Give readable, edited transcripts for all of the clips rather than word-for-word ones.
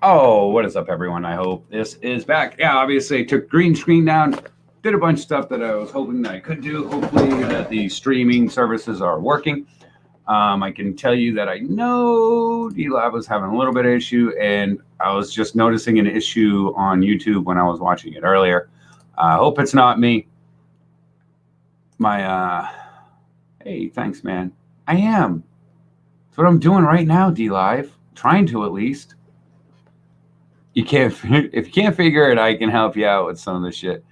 Oh, what is up, everyone? I hope this is back. Yeah, obviously, I took green screen down, did a bunch of stuff that I was hoping that I could do. Hopefully, that the streaming services are working. I can tell you that I know D-Lab was having a little bit of issue, and I was just noticing an issue on YouTube when I was watching it earlier. I hope it's not me. Hey, thanks, man. I am. That's what I'm doing right now, D-Live. Trying to, at least. If you can't figure it, I can help you out with some of the shit.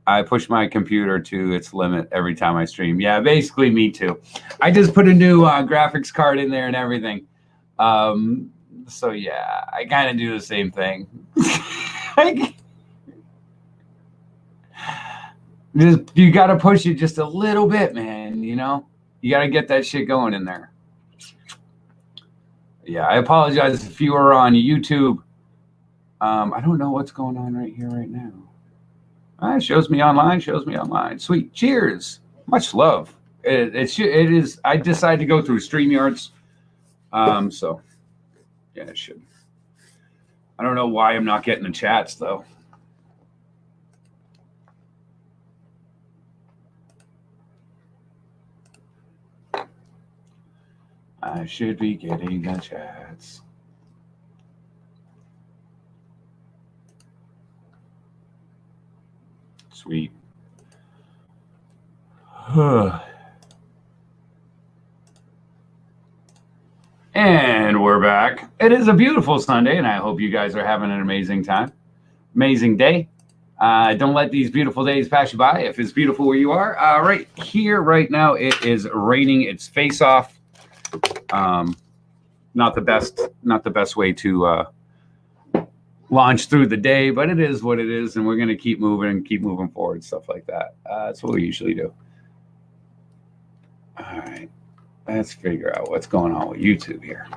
I push my computer to its limit every time I stream. Yeah, basically me too. I just put a new graphics card in there and everything. So yeah, I kind of do the same thing. You got to push it just a little bit, man. You know, you got to get that shit going in there. Yeah, I apologize if you were on YouTube. I don't know what's going on right here, right now. Shows me online. Sweet. Cheers. Much love. It is. I decided to go through StreamYards. So, yeah, it should. I don't know why I'm not getting the chats, though. I should be getting the chats. Sweet. And we're back. It is a beautiful Sunday, and I hope you guys are having an amazing time. Amazing day. Don't let these beautiful days pass you by. If it's beautiful where you are, right here, right now, it is raining its face off. Not the best way to launch through the day, but it is what it is, and we're going to keep moving forward, stuff like that. That's what we usually do. All right, let's figure out what's going on with YouTube here.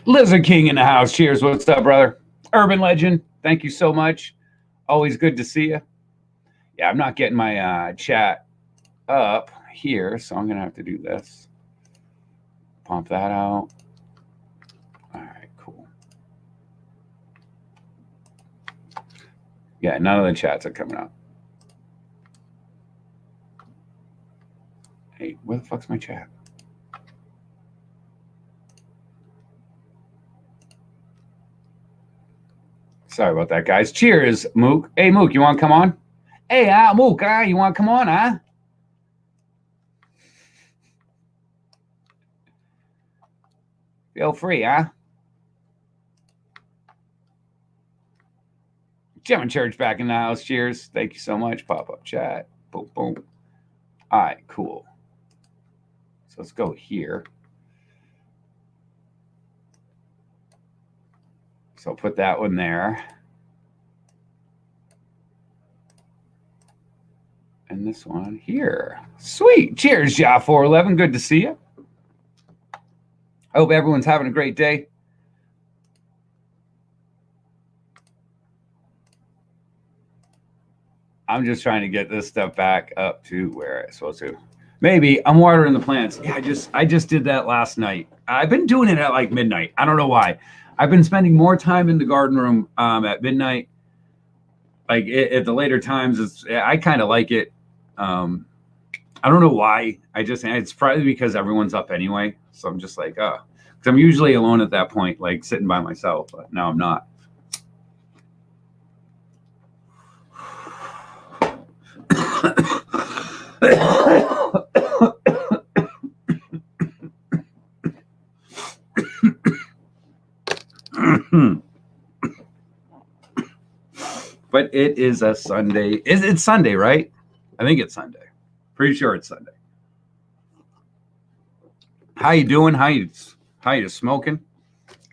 Lizard King in the house. Cheers. What's up, brother? Urban Legend. Thank you so much. Always good to see you. Yeah, I'm not getting my chat up here, so I'm going to have to do this. Pump that out. All right, cool. Yeah, none of the chats are coming up. Hey, where the fuck's my chat? Sorry about that, guys. Cheers, Mook. Hey, Mook, you want to come on? Hey, Mook, you want to come on, huh? Feel free, huh? Gem and Church back in the house. Cheers. Thank you so much. Pop-up chat. Boom, boom. All right, cool. So let's go here. So I'll put that one there. And this one here. Sweet. Cheers, Ja411. Good to see you. I hope everyone's having a great day. I'm just trying to get this stuff back up to where it's supposed to. Maybe I'm watering the plants. Yeah, I just did that last night. I've been doing it at like midnight. I don't know why. I've been spending more time in the garden room at midnight. Like at the later times, I kind of like it. I don't know why. It's probably because everyone's up anyway. So I'm just like, because I'm usually alone at that point, like sitting by myself. But now I'm not. But it is a Sunday. It's Sunday, right? I think it's Sunday. Pretty sure it's Sunday. How you doing? How you smoking?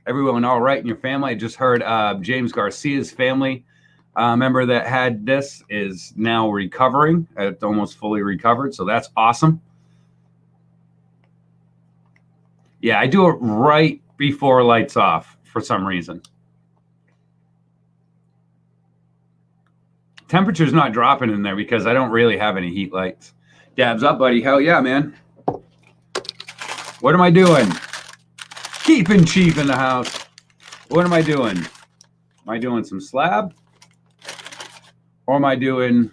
Everyone all right in your family? I just heard James Garcia's family member that had this is now recovering. It's almost fully recovered, so that's awesome. Yeah, I do it right before lights off for some reason. Temperature's not dropping in there because I don't really have any heat lights. Dabs up, buddy. Hell yeah, man. What am I doing? Keeping cheap in the house. What am I doing? Am I doing some slab? Or am I doing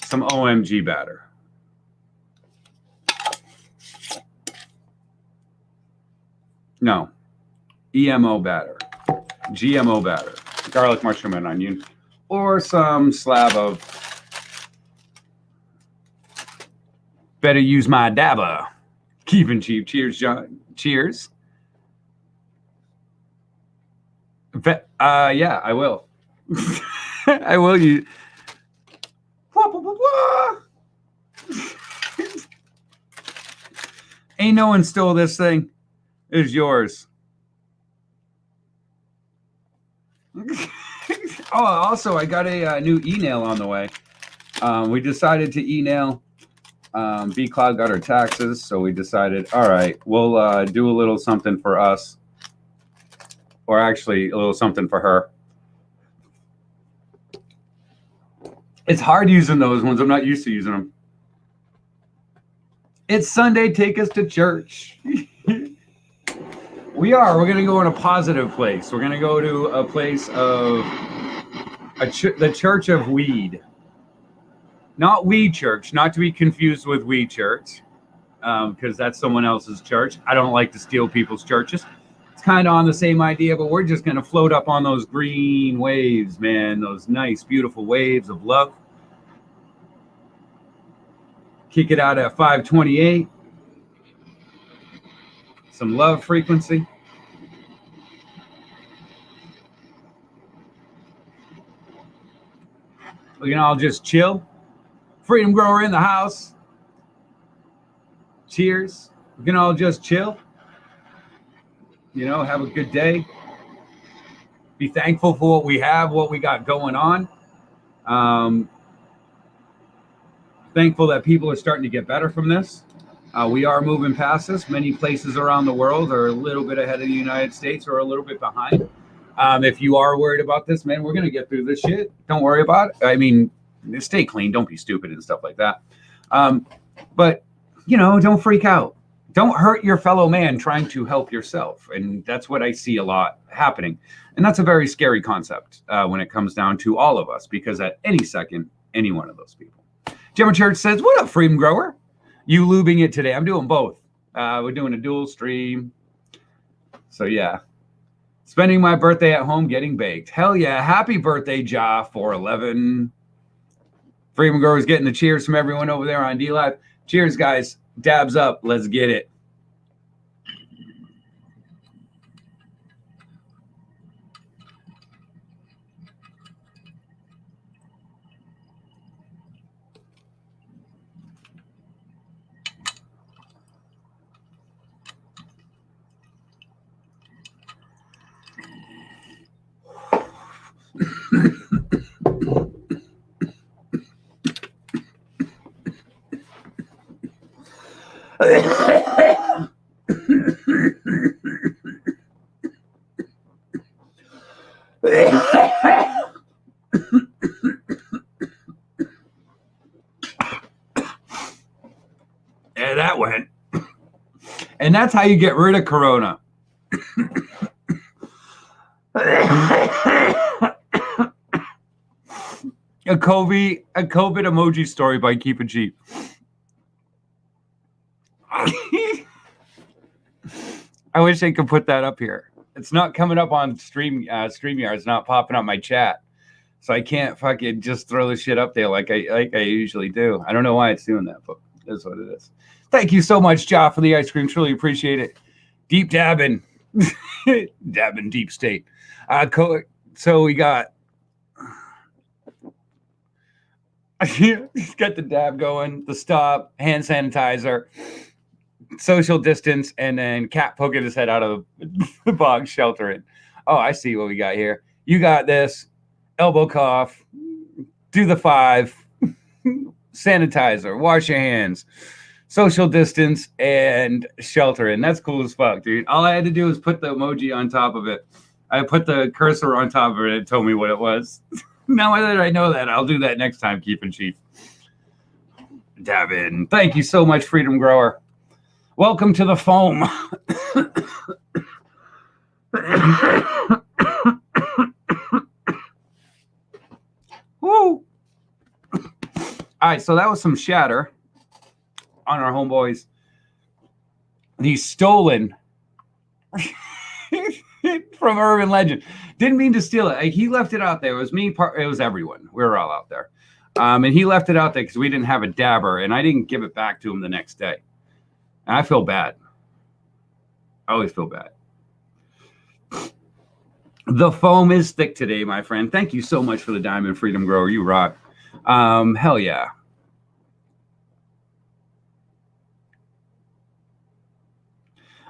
some OMG batter? No. EMO batter. GMO batter. Garlic, mushroom, and onion. Or some slab of better use my dabber. Keeping cheap. Cheers, John. Cheers. Yeah, I will. I will use. Ain't no one stole this thing. It's yours. Oh, also, I got a new email on the way. We decided to email. B Cloud got her taxes, so we decided, all right, we'll do a little something for us, or actually a little something for her. It's hard using those ones. I'm not used to using them. It's Sunday. Take us to church. We're going to go in a positive place. We're going to go to a place of the Church of Weed. Not Weed Church, not to be confused with Weed Church, because that's someone else's church. I don't like to steal people's churches. It's kind of on the same idea, but we're just going to float up on those green waves, man, those nice, beautiful waves of love. Kick it out at 528. Some love frequency. We can all just chill. Freedom Grower in the house. Cheers. We can all just chill. You know, have a good day. Be thankful for what we have, what we got going on. Thankful that people are starting to get better from this. We are moving past this. Many places around the world are a little bit ahead of the United States or a little bit behind. If you are worried about this, man, we're going to get through this shit. Don't worry about it. I mean, stay clean. Don't be stupid and stuff like that. But, you know, don't freak out. Don't hurt your fellow man trying to help yourself. And that's what I see a lot happening. And that's a very scary concept when it comes down to all of us, because at any second, any one of those people. Gemma Church says, what up, Freedom Grower? You lubing it today. I'm doing both. We're doing a dual stream. So, yeah. Spending my birthday at home getting baked. Hell yeah. Happy birthday, Ja, 411. Freedom Grower's getting the cheers from everyone over there on D-Live. Cheers, guys. Dabs up. Let's get it. And that went. And that's how you get rid of Corona. A COVID emoji story by Keep It Cheap. I wish I could put that up here. It's not coming up on StreamYard. It's not popping up my chat. So I can't fucking just throw the shit up there like I usually do. I don't know why it's doing that, but that's what it is. Thank you so much, Ja, for the ice cream. Truly appreciate it. Deep dabbing. Dabbing deep state. So we got got the dab going, the stop, hand sanitizer, social distance, and then Cat poking his head out of the box, sheltering. Oh, I see what we got here. You got this. Elbow cough. Do the 5. Sanitizer. Wash your hands. Social distance and sheltering. That's cool as fuck, dude. All I had to do was put the emoji on top of it. I put the cursor on top of it and it told me what it was. Now that I know that, I'll do that next time, Keeping Chief. Davin, thank you so much, Freedom Grower. Welcome to the foam. Woo! All right, so that was some shatter on our homeboys. The stolen from Urban Legend. Didn't mean to steal it. He left it out there. It was me. It was everyone. We were all out there. And he left it out there because we didn't have a dabber, and I didn't give it back to him the next day. And I feel bad. I always feel bad. The foam is thick today, my friend. Thank you so much for the Diamond Freedom Grower. You rock. Hell yeah.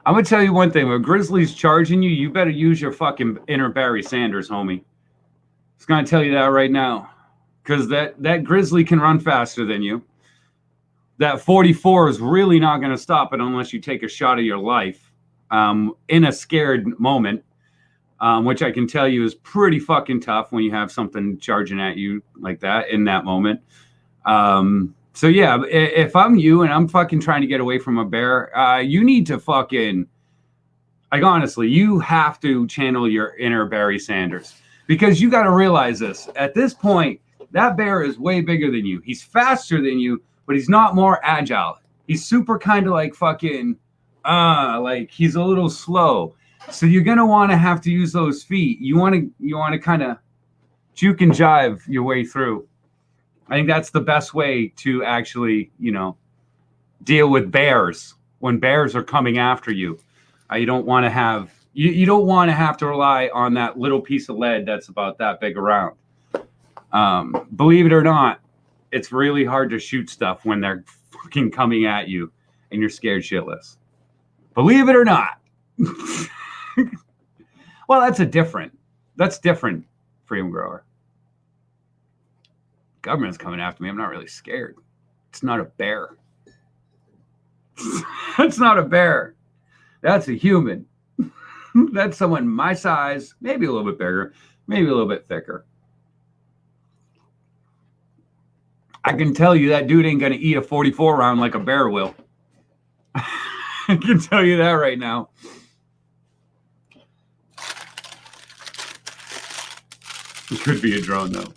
I'm going to tell you one thing. When Grizzly's charging you, you better use your fucking inner Barry Sanders, homie. Just going to tell you that right now. Because that Grizzly can run faster than you. That 44 is really not going to stop it unless you take a shot of your life in a scared moment, which I can tell you is pretty fucking tough when you have something charging at you like that in that moment. So yeah, if I'm you and I'm fucking trying to get away from a bear, you need to fucking, like, honestly, you have to channel your inner Barry Sanders, because you got to realize this. At this point, that bear is way bigger than you. He's faster than you, but he's not more agile. He's super kind of like fucking, like he's a little slow. So you're gonna want to have to use those feet. You want to kind of juke and jive your way through. I think that's the best way to actually, deal with bears when bears are coming after you. You don't want to have you don't want to have to rely on that little piece of lead that's about that big around. Believe it or not, it's really hard to shoot stuff when they're fucking coming at you and you're scared shitless. Believe it or not. Well, that's different, Freedom Grower. Government's coming after me. I'm not really scared. It's not a bear. That's not a bear. That's a human. That's someone my size, maybe a little bit bigger, maybe a little bit thicker. I can tell you that dude ain't going to eat a 44 round like a bear will. I can tell you that right now. It could be a drone, though.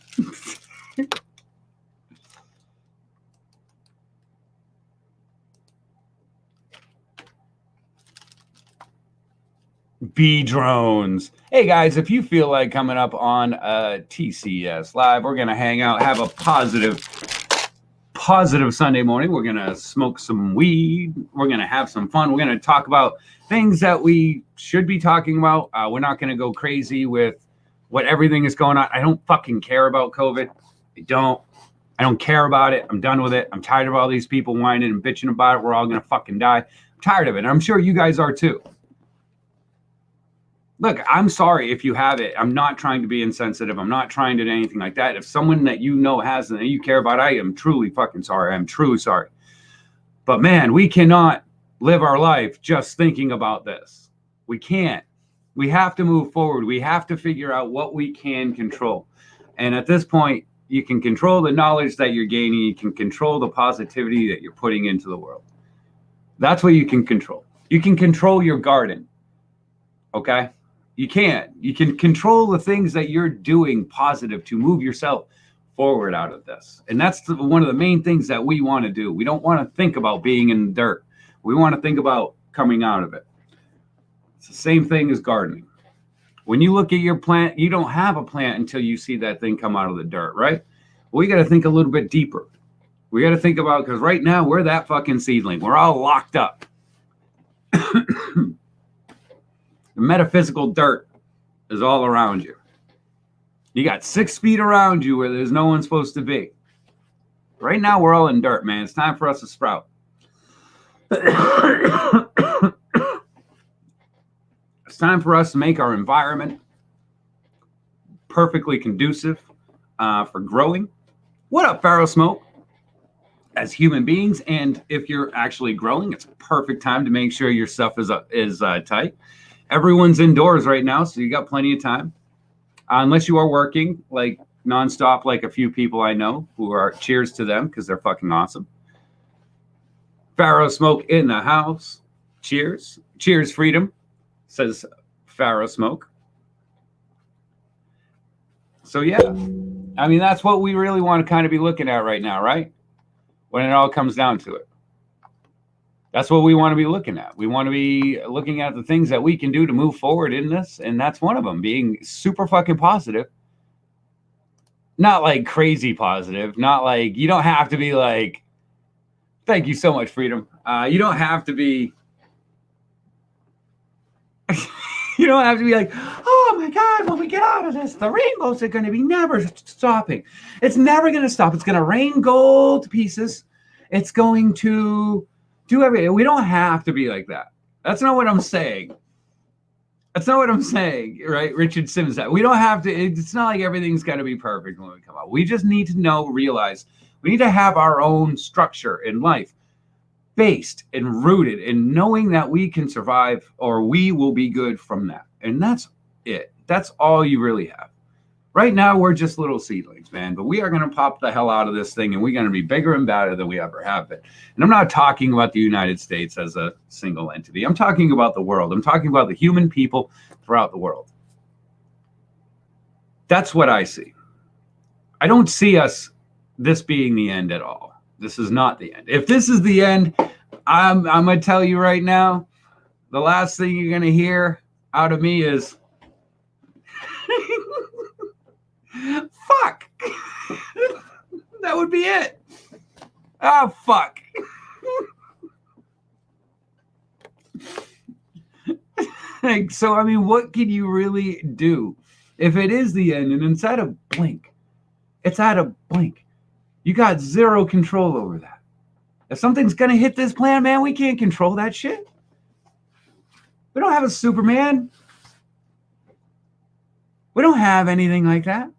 B drones. Hey guys, if you feel like coming up on TCS Live, we're gonna hang out, have a positive Sunday morning. We're gonna smoke some weed. We're gonna have some fun. We're gonna talk about things that we should be talking about. We're not gonna go crazy with what everything is going on. I don't fucking care about COVID. I don't care about it. I'm done with it. I'm tired of all these people whining and bitching about it. We're all gonna fucking die. I'm tired of it. And I'm sure you guys are too. Look, I'm sorry if you have it. I'm not trying to be insensitive. I'm not trying to do anything like that. If someone that you know has it and you care about, I am truly fucking sorry. I'm truly sorry. But man, we cannot live our life just thinking about this. We can't. We have to move forward. We have to figure out what we can control. And at this point, you can control the knowledge that you're gaining. You can control the positivity that you're putting into the world. That's what you can control. You can control your garden. Okay? You can control the things that you're doing positive to move yourself forward out of this. And that's one of the main things that we want to do. We don't want to think about being in the dirt. We want to think about coming out of it. It's the same thing as gardening. When you look at your plant, you don't have a plant until you see that thing come out of the dirt, right? Well, we got to think a little bit deeper. We got to think about, because right now we're that fucking seedling. We're all locked up. The metaphysical dirt is all around you. You got 6 feet around you where there's no one supposed to be. Right now, we're all in dirt, man. It's time for us to sprout. It's time for us to make our environment perfectly conducive for growing. What up, Pharaoh Smoke? As human beings, and if you're actually growing, it's a perfect time to make sure your stuff is tight. Everyone's indoors right now, so you got plenty of time. Unless you are working like nonstop, like a few people I know who are, cheers to them because they're fucking awesome. Pharaoh Smoke in the house. Cheers. Cheers, freedom, says Pharaoh Smoke. So, yeah, I mean, that's what we really want to kind of be looking at right now, right? When it all comes down to it. That's what we want to be looking at. We want to be looking at the things that we can do to move forward in this. And that's one of them, being super fucking positive. Not like crazy positive. Not like, you don't have to be like, thank you so much, freedom. You don't have to be, you don't have to be like, oh my God, when we get out of this, the rainbows are going to be never stopping. It's never going to stop. It's going to rain gold to pieces. It's going to do everything. We don't have to be like that. That's not what I'm saying. That's not what I'm saying, right? Richard Simmons said, we don't have to, it's not like everything's got to be perfect when we come out. We just need to realize we need to have our own structure in life based and rooted in knowing that we can survive or we will be good from that. And that's it. That's all you really have. Right now, we're just little seedlings, man, but we are going to pop the hell out of this thing and we're going to be bigger and badder than we ever have been. And I'm not talking about the United States as a single entity. I'm talking about the world. I'm talking about the human people throughout the world. That's what I see. I don't see this being the end at all. This is not the end. If this is the end, I'm going to tell you right now, the last thing you're going to hear out of me is, fuck. That would be it. Oh, fuck. So, I mean, what can you really do if it is the end and it's at a blink? It's at a blink. You got zero control over that. If something's going to hit this planet, man, we can't control that shit. We don't have a Superman. We don't have anything like that.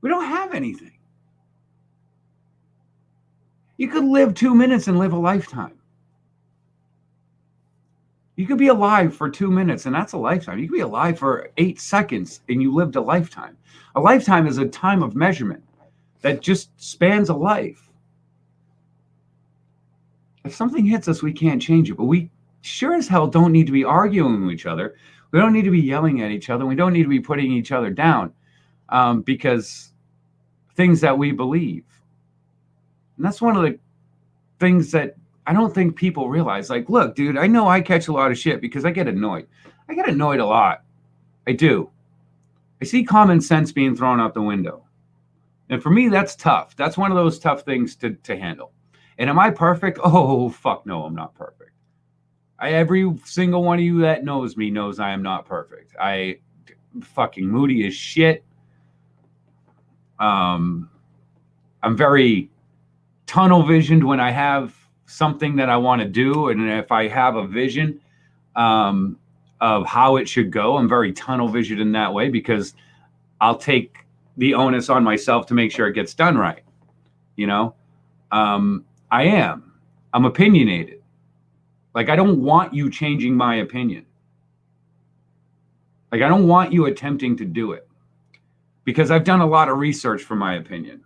We don't have anything. You could live 2 minutes and live a lifetime. You could be alive for 2 minutes and that's a lifetime. You could be alive for 8 seconds and you lived a lifetime. A lifetime is a time of measurement that just spans a life. If something hits us, we can't change it, but we sure as hell don't need to be arguing with each other. We don't need to be yelling at each other. We don't need to be putting each other down because things that we believe. And that's one of the things that I don't think people realize. Like, look, dude, I know I catch a lot of shit because I get annoyed. I get annoyed a lot. I do. I see common sense being thrown out the window. And for me, that's tough. That's one of those tough things to handle. And am I perfect? Oh, fuck no, I'm not perfect. Every single one of you that knows me knows I am not perfect. I fucking moody as shit. I'm very tunnel visioned when I have something that I want to do. And if I have a vision of how it should go, I'm very tunnel visioned in that way because I'll take the onus on myself to make sure it gets done right. You know, I'm opinionated. Like, I don't want you changing my opinion. Like, I don't want you attempting to do it because I've done a lot of research for my opinion.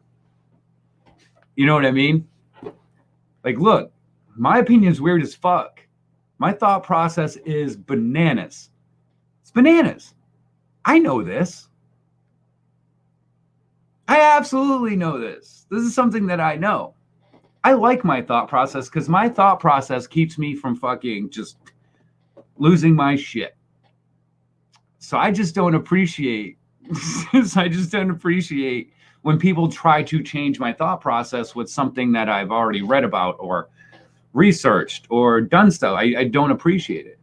You know what I mean? Like, look, my opinion is weird as fuck. My thought process is bananas. It's bananas. I know this. I absolutely know this. This is something that I know. I like my thought process because my thought process keeps me from fucking just losing my shit. So I just don't appreciate when people try to change my thought process with something that I've already read about or researched or done stuff. I don't appreciate it.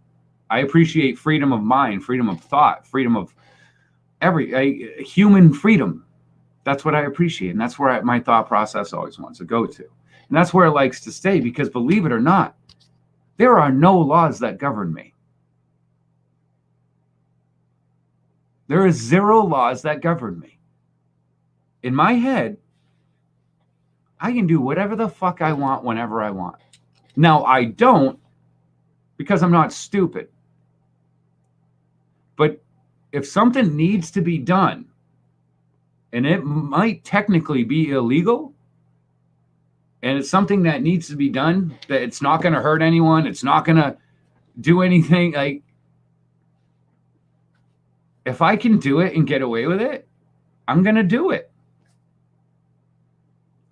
I appreciate freedom of mind, freedom of thought, freedom of human freedom. That's what I appreciate. And that's where my thought process always wants to go to. And that's where it likes to stay because, believe it or not, there are no laws that govern me. There is zero laws that govern me. In my head, I can do whatever the fuck I want whenever I want. Now, I don't because I'm not stupid. But if something needs to be done, and it might technically be illegal, and it's something that needs to be done, that it's not going to hurt anyone, it's not going to do anything, like, if I can do it and get away with it, I'm going to do it.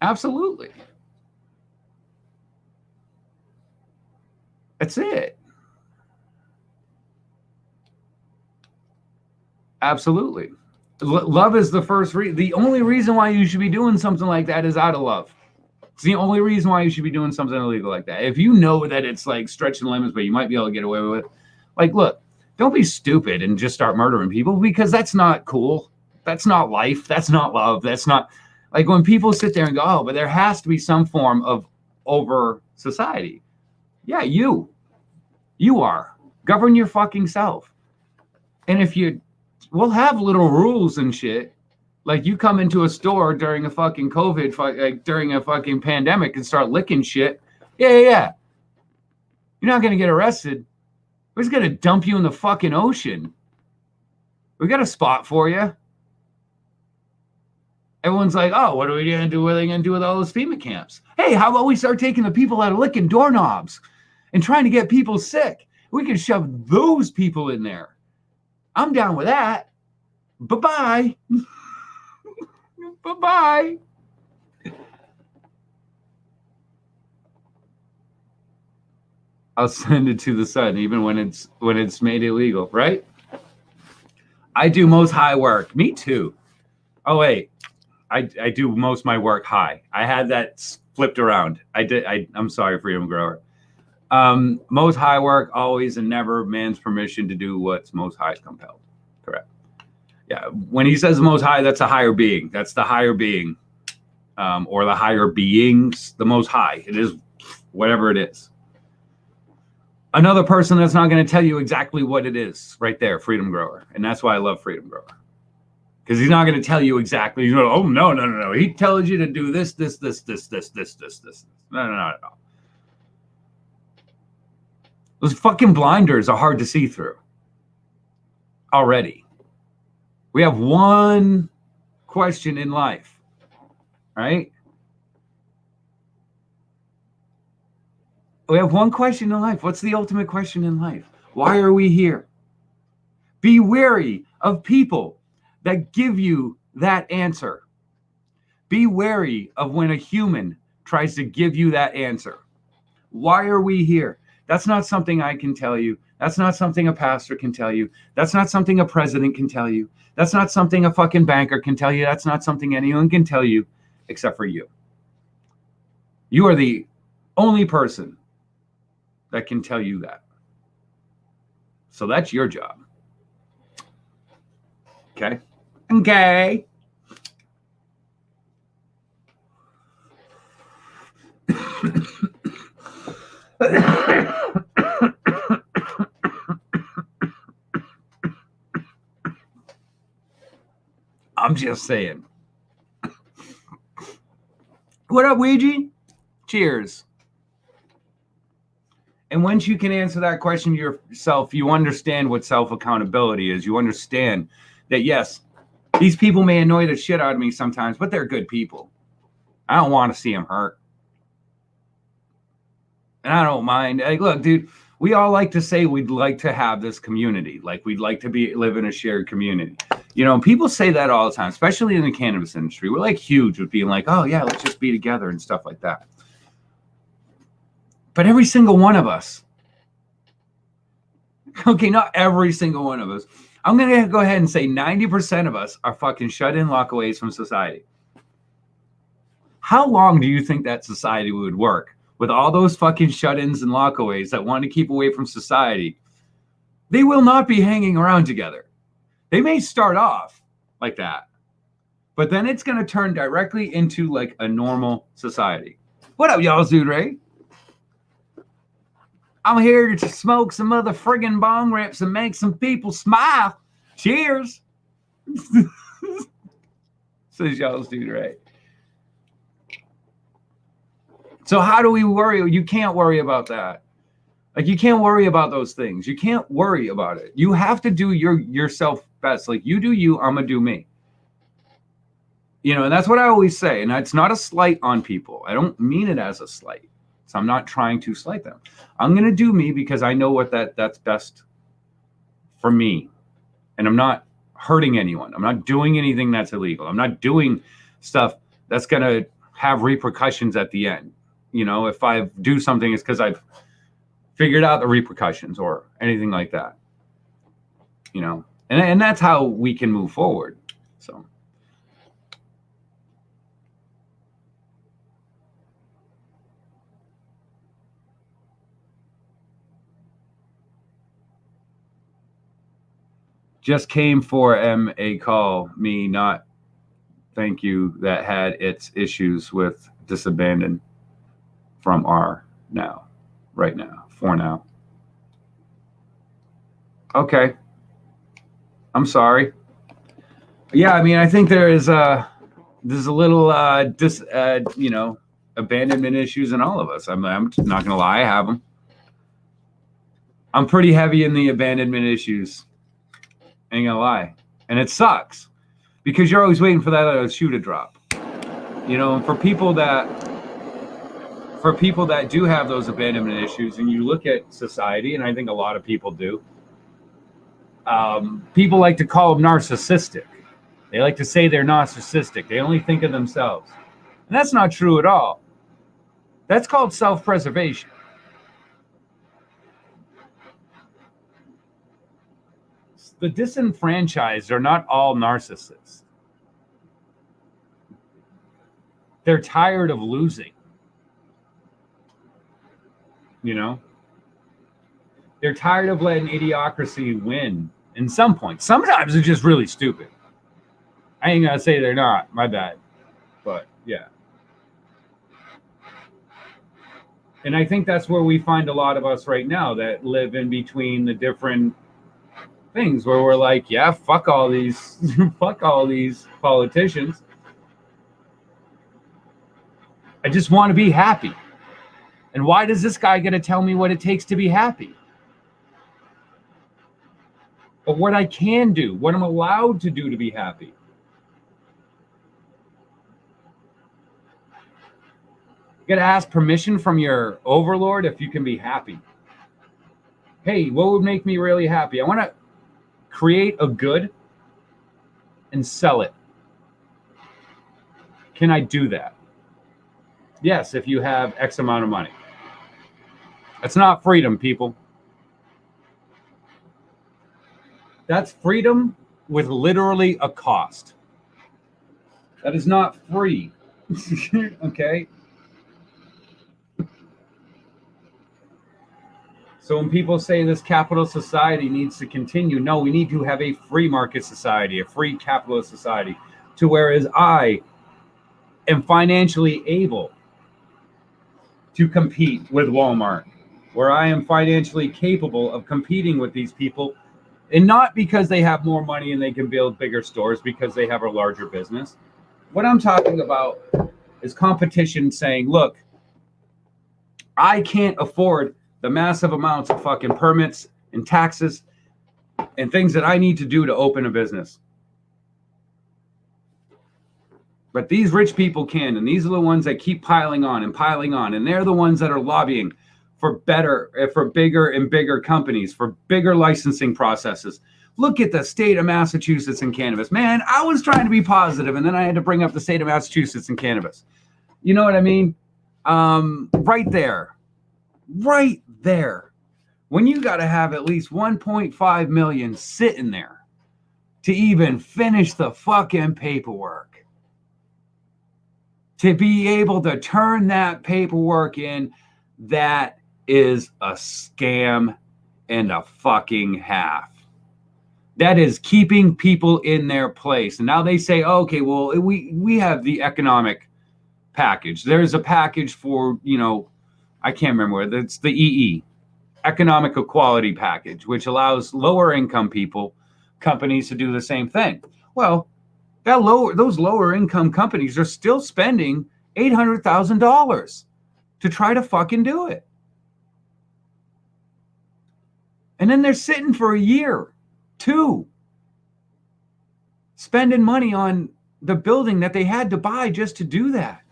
Absolutely. That's it. Absolutely. Love is the first reason. The only reason why you should be doing something like that is out of love. It's the only reason why you should be doing something illegal like that. If you know that it's like stretching limits, but you might be able to get away with it, like, look, don't be stupid and just start murdering people, because that's not cool. That's not life. That's not love. That's not, like, when people sit there and go, oh, but there has to be some form of over society. Yeah, you are. Govern your fucking self. And if we'll have little rules and shit. Like, you come into a store during a fucking COVID, like during a fucking pandemic, and start licking shit. Yeah. You're not going to get arrested. We're just going to dump you in the fucking ocean. We got a spot for you. Everyone's like, oh, what are we going to do? What are they going to do with all those FEMA camps? Hey, how about we start taking the people that are licking doorknobs and trying to get people sick? We can shove those people in there. I'm down with that. Bye-bye. Bye-bye. I'll send it to the sun, even when it's made illegal, right? I do most high work. Me too. Oh wait, I do most of my work high. I had that flipped around. I'm sorry, Freedom Grower. Most high work, always and never, man's permission to do what's most high is compelled. Correct. Yeah. When he says most high, that's a higher being. That's the higher being, or the higher beings. The most high. It is whatever it is. Another person that's not going to tell you exactly what it is, right there, Freedom Grower. And that's why I love Freedom Grower. Because he's not going to tell you exactly. You know, oh, no. He tells you to do this. No. Those fucking blinders are hard to see through. Already. We have one question in life, right? We have one question in life. What's the ultimate question in life? Why are we here? Be wary of people that give you that answer. Be wary of when a human tries to give you that answer. Why are we here? That's not something I can tell you. That's not something a pastor can tell you. That's not something a president can tell you. That's not something a fucking banker can tell you. That's not something anyone can tell you except for you. You are the only person that can tell you that. So that's your job. Okay? Okay. I'm just saying. What up, Ouija? Cheers. And once you can answer that question yourself, you understand what self-accountability is. You understand that, yes, these people may annoy the shit out of me sometimes, but they're good people. I don't want to see them hurt. And I don't mind. Like, look, dude, we all like to say we'd like to have this community. Like, we'd like to live in a shared community. You know, people say that all the time, especially in the cannabis industry. We're like huge with being like, oh, yeah, let's just be together and stuff like that. But every single one of us, okay, not every single one of us. I'm going to go ahead and say 90% of us are fucking shut in lockaways from society. How long do you think that society would work with all those fucking shut-ins and lockaways that want to keep away from society? They will not be hanging around together. They may start off like that, but then it's going to turn directly into like a normal society. What up, y'all, dude, Ray? I'm here to smoke some other friggin' bong rips and make some people smile. Cheers. Says y'all's dude, right? So how do we worry? You can't worry about that. Like, you can't worry about those things. You can't worry about it. You have to do yourself best. Like, you do you, I'm gonna do me. And that's what I always say. And it's not a slight on people. I don't mean it as a slight. So I'm not trying to slight them. I'm gonna do me because I know what that's best for me. And I'm not hurting anyone. I'm not doing anything that's illegal. I'm not doing stuff that's gonna have repercussions at the end. If I do something, it's because I've figured out the repercussions or anything like that. And that's how we can move forward. So. Just came for a call, me not thank you, that had its issues with disabandon from right now, for now. Okay. I'm sorry. Yeah, I mean, I think there's a little abandonment issues in all of us. I'm not gonna lie, I have them. I'm pretty heavy in the abandonment issues. Ain't gonna lie. And it sucks because you're always waiting for that other shoe to drop. For people that do have those abandonment issues, and you look at society, and I think a lot of people do, people like to call them narcissistic. They like to say they're narcissistic. They only think of themselves. And that's not true at all. That's called self-preservation. The disenfranchised are not all narcissists. They're tired of losing. They're tired of letting idiocracy win in some points. Sometimes it's just really stupid. I ain't gonna say they're not, my bad. But yeah. And I think that's where we find a lot of us right now that live in between the different things where we're like, yeah, fuck all these politicians. I just want to be happy. And why does this guy get to tell me what it takes to be happy? But what I can do, what I'm allowed to do to be happy. You got to ask permission from your overlord if you can be happy. Hey, what would make me really happy? I want to create a good and sell it. Can I do that? Yes, if you have X amount of money. That's not freedom, people. That's freedom with literally a cost. That is not free. Okay? So when people say this capitalist society needs to continue, no, we need to have a free market society, a free capitalist society, to whereas I am financially able to compete with Walmart, where I am financially capable of competing with these people, and not because they have more money and they can build bigger stores, because they have a larger business. What I'm talking about is competition saying, look, I can't afford the massive amounts of fucking permits and taxes and things that I need to do to open a business. But these rich people can, and these are the ones that keep piling on, and they're the ones that are lobbying for bigger and bigger companies, for bigger licensing processes. Look at the state of Massachusetts and cannabis. Man, I was trying to be positive, and then I had to bring up the state of Massachusetts and cannabis. You know what I mean? Right there. When you got to have at least 1.5 million sitting there to even finish the fucking paperwork, to be able to turn that paperwork in, that is a scam and a fucking half. That is keeping people in their place. And now they say, okay, well, we have the economic package. There's a package for, I can't remember where, it's the EE, economic equality package, which allows lower income companies to do the same thing. Well, those lower income companies are still spending $800,000 to try to fucking do it. And then they're sitting for a year, 2, spending money on the building that they had to buy just to do that.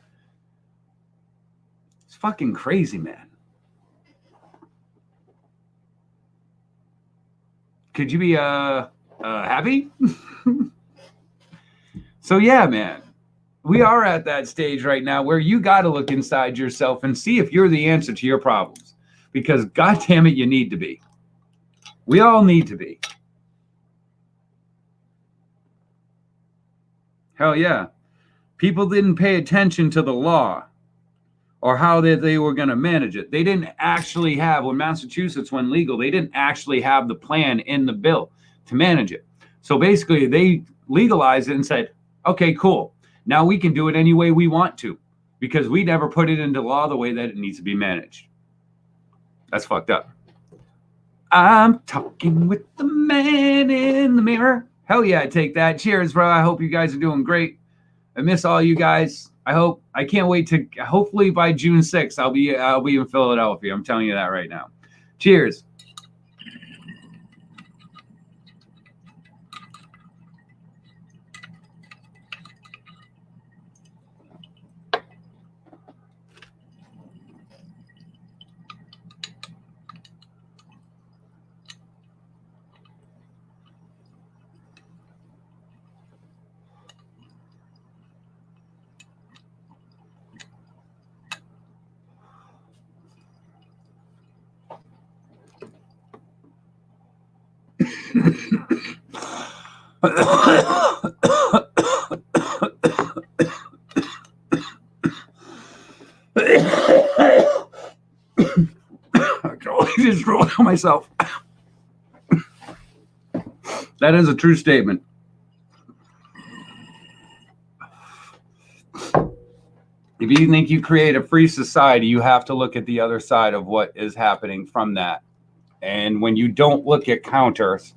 It's fucking crazy, man. Could you be happy? So yeah, man, we are at that stage right now where you got to look inside yourself and see if you're the answer to your problems, because God damn it, you need to be. We all need to be. Hell yeah. People didn't pay attention to the law or how they were going to manage it. They didn't actually have, when Massachusetts went legal, they didn't actually have the plan in the bill to manage it. So basically, they legalized it and said, okay, cool. Now we can do it any way we want to, because we never put it into law the way that it needs to be managed. That's fucked up. I'm talking with the man in the mirror. Hell yeah, I take that. Cheers, bro. I hope you guys are doing great. I miss all you guys. I can't wait to, hopefully by June 6th, I'll be in Philadelphia. I'm telling you that right now. Cheers. I just rolled on myself. That is a true statement. If you think you create a free society, you have to look at the other side of what is happening from that. And when you don't look at counters,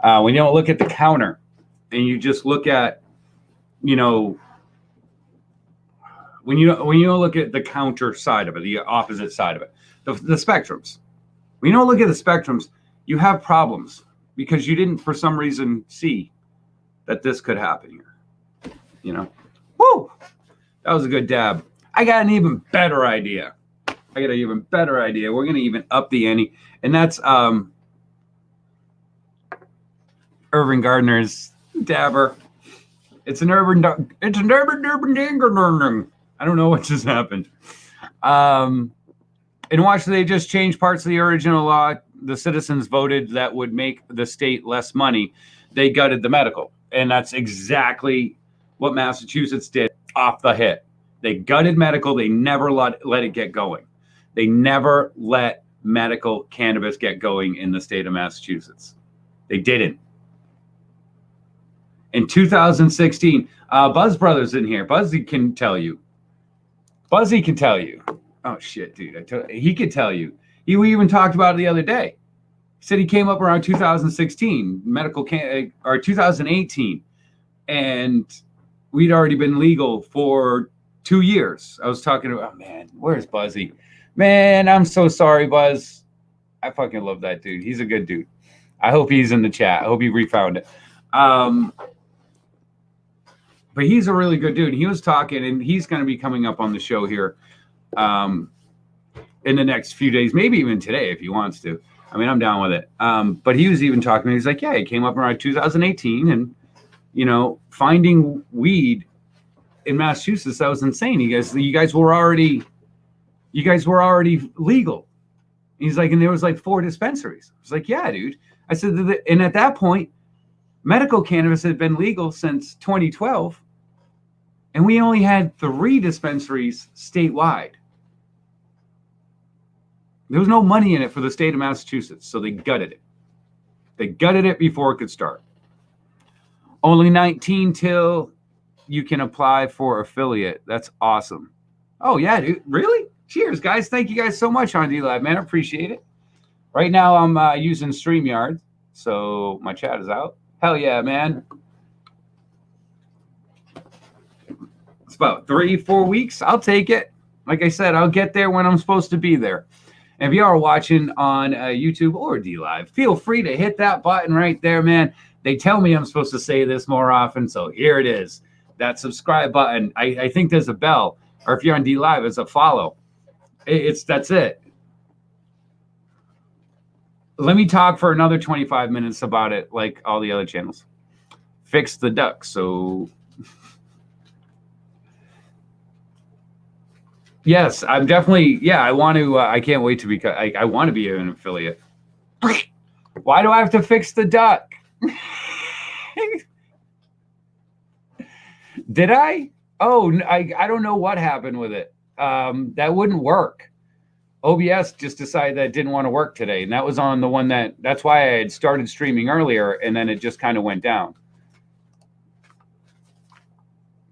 when you don't look at the counter, and you just look at, you know, when you don't look at the counter side of it, the opposite side of it, the spectrums. When you don't look at the spectrums, you have problems because you didn't, for some reason, see that this could happen here. You know, woo! That was a good dab. I got an even better idea. We're gonna even up the ante, and that's Irving Gardner's dabber. It's an urban dinger. I don't know what just happened. In Washington, they just changed parts of the original law. The citizens voted that would make the state less money. They gutted the medical, and that's exactly what Massachusetts did off the hit. They gutted medical. They never let it get going. They never let medical cannabis get going in the state of Massachusetts. They didn't. In 2016, Buzz Brothers in here. Buzzy can tell you. Oh shit, dude! He could tell you. We even talked about it the other day. He said he came up around 2016, or 2018, and we'd already been legal for 2 years. I was talking about, man, where's Buzzy? Man, I'm so sorry, Buzz. I fucking love that dude. He's a good dude. I hope he's in the chat. I hope he refound it. But he's a really good dude. He was talking, and he's going to be coming up on the show here in the next few days, maybe even today if he wants to. I mean, I'm down with it. But he was even talking. He's like, yeah, he came up around 2018, and you know, finding weed in Massachusetts, that was insane. You guys were already legal. He's like, and there was like 4 dispensaries. I was like, yeah, dude. I said, and at that point, medical cannabis had been legal since 2012, and we only had 3 dispensaries statewide. There was no money in it for the state of Massachusetts, so they gutted it. They gutted it before it could start. Only 19 till you can apply for affiliate. That's awesome. Oh, yeah, dude. Really? Cheers, guys. Thank you guys so much on D-Live, man. I appreciate it. Right now, I'm using StreamYard, so my chat is out. Hell yeah, man. It's about 3-4 weeks. I'll take it. Like I said, I'll get there when I'm supposed to be there. And if you are watching on YouTube or D Live, feel free to hit that button right there, man. They tell me I'm supposed to say this more often, so here it is. That subscribe button. I think there's a bell, or if you're on D Live, it's a follow. That's it. Let me talk for another 25 minutes about it, like all the other channels. Fix the duck. So yes, I'm definitely, yeah, I want to, I can't wait to be, I want to be an affiliate. Why do I have to fix the duck? Did I? Oh, I don't know what happened with it. That wouldn't work. OBS just decided that it didn't want to work today. And that was on the one that's why I had started streaming earlier and then it just kind of went down.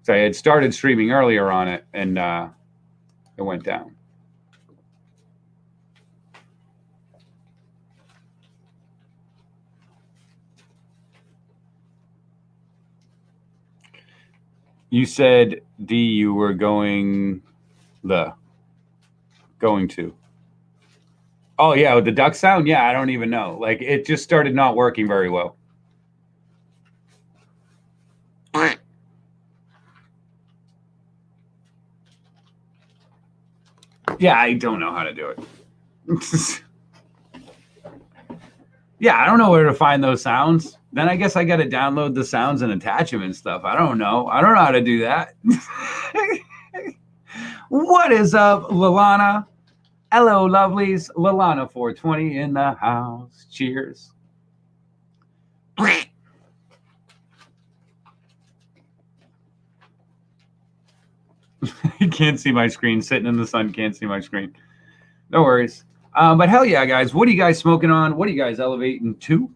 So I had started streaming earlier on it and it went down. You said, D, you were going to. Oh, yeah, with the duck sound? Yeah, I don't even know. Like, it just started not working very well. Yeah, I don't know how to do it. Yeah, I don't know where to find those sounds. Then I guess I got to download the sounds and attach them and stuff. I don't know. I don't know how to do that. What is up, Lalana? Hello, lovelies. Lalana 420 in the house. Cheers. You can't see my screen. Sitting in the sun, can't see my screen. No worries. But hell yeah, guys. What are you guys smoking on? What are you guys elevating to?